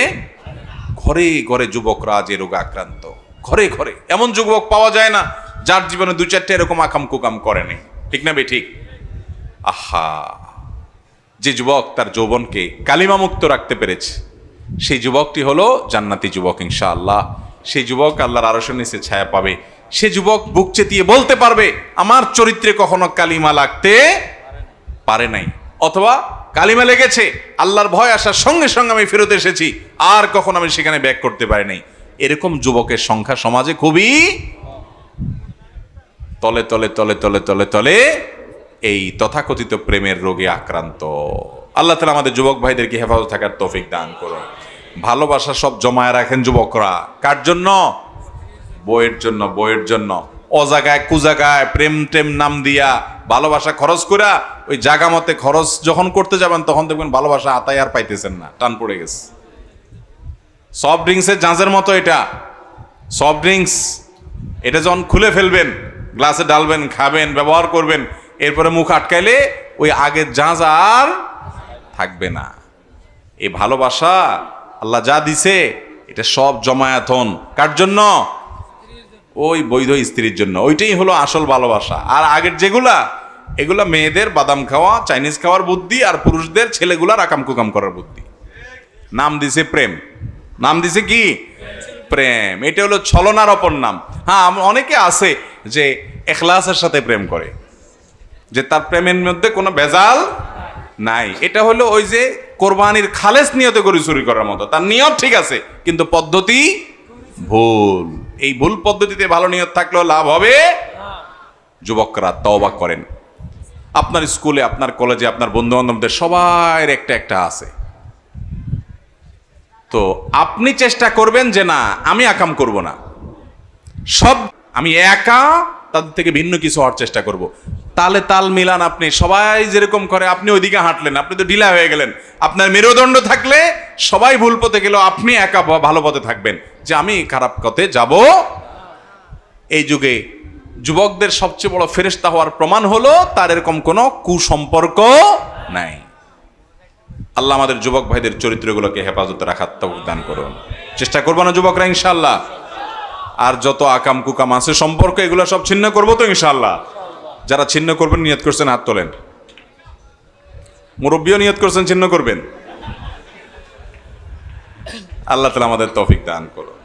ঘরে ঘরে যুবকরা যে রোগে আক্রান্ত, ঘরে ঘরে এমন যুবক পাওয়া যায় না যার জীবনে 2-4টা এরকম আকাম কুকাম করেনি, ঠিক না বে ঠিক? আহা, যে যুবক তার যৌবনকে কালিমা মুক্ত রাখতে পেরেছে সেই যুবকটি হলো জান্নাতি যুবক ইনশাআল্লাহ। সেই যুবক আল্লাহর আরশের নিচে ছায়া পাবে। সে যুবক বুক চেতিয়ে বলতে পারবে আমার চরিত্রে কখনো কালিমা লাগতে পারে নাই, অথবা কালিমা লেগেছে, আল্লাহর ভয় আসার সঙ্গে সঙ্গে আমি ফেরত এসেছি, আর কখনো আমি সেখানে ব্যাক করতে পারি নাই। এরকম যুবকের সংখ্যা সমাজে খুবই তলে তলে তলে তলে তলে তলে এই তথাকথিত প্রেমের রোগে আক্রান্ত। আল্লাহ তাআলা আমাদের যুবক ভাইদেরকে হেফাজত থাকার তৌফিক দান করুন। ভালোবাসা সব জমায় রাখেন যুবকরা, কার জন্য? বইয়ের জন্য, বইয়ের জন্য। অজাগায় কুজাগায় প্রেম টেম নাম দিয়া ভালোবাসা খরচ করা, ওই জাগা মতে খরচ যখন করতে যাবেন তখন দেখবেন ভালোবাসা আতায় আর পাইতেছেন না, টান পড়ে গেছে। সফট ড্রিঙ্কসের জাঁজের মতো এটা, সফট ড্রিঙ্কস এটা যখন খুলে ফেলবেন, গ্লাসে ডালবেন, খাবেন, ব্যবহার করবেন, এরপরে মুখ আটকাইলে ওই আগের জাঁজ আর থাকবে না। এই ভালোবাসা আল্লাহ যা দিছে এটা সব জমায়েতন কার জন্য? ওই বৈধ স্ত্রীর জন্য। ওইটাই হলো আসল ভালোবাসা। আর আগের যেগুলা, এগুলা মেয়েদের বাদাম খাওয়া, চাইনিজ খাওয়ার বুদ্ধি, আর পুরুষদের ছেলেগুলার আকাম কুকাম করার বুদ্ধি। নাম দিছে প্রেম, নাম দিছে কি? প্রেম। এটা হলো ছলনার অপর নাম। হ্যাঁ, অনেকে আছে যে এখলাসের সাথে প্রেম করে, যে তার প্রেমের মধ্যে কোনো ভেজাল নাই। এটা হলো ওই যে কোরবানির খালেস নিয়তে গরু চুরি করার মতো। তার নিয়ত ঠিক আছে কিন্তু পদ্ধতি ভুল। এই ভুল পদ্ধতিতে ভালো নিয়ত থাকলেও লাভ হবে। যুবকরা তওবা করেন। আপনার স্কুলে, আপনার কলেজে, আপনার বন্ধু বান্ধবদের সবার একটা একটা আছে, তো আপনি চেষ্টা করবেন যে না আমি আকাম করব না, সব আমি একা তাদের থেকে ভিন্ন কিছু হওয়ার চেষ্টা করব। তালে তাল মিলান। আপনি সবাই যেরকম করে আপনি ওইদিকে হাঁটলেন, আপনি তো ঢিলা হয়ে গেলেন। আপনার মেরুদণ্ড থাকলে সবাই ভুল পথে গেলেও আপনি একা ভালো পথে থাকবেন, যে আমি খারাপ পথে যাব। এই যুগে যুবকদের সবচেয়ে বড় ফেরেশতা হওয়ার প্রমাণ হলো তার এরকম কোনো কুসম্পর্ক নাই। আল্লাহ আমাদের যুবক ভাইদের চরিত্রগুলোকে হেফাজতে রাখার তৌফিক দান করুন। চেষ্টা করবো না যুবকরা ইনশাআল্লাহ? আর যত আকাম কুকাম আছে সম্পর্ক, এগুলো সব ছিন্ন করবো তো ইনশাআল্লাহ। যারা ছিন্ন করবেন নিয়ত করছেন হাত তোলেন। মুরব্বীও নিয়ত করছেন ছিন্ন করবেন। আল্লাহ তাআলা আমাদের তৌফিক দান করুন।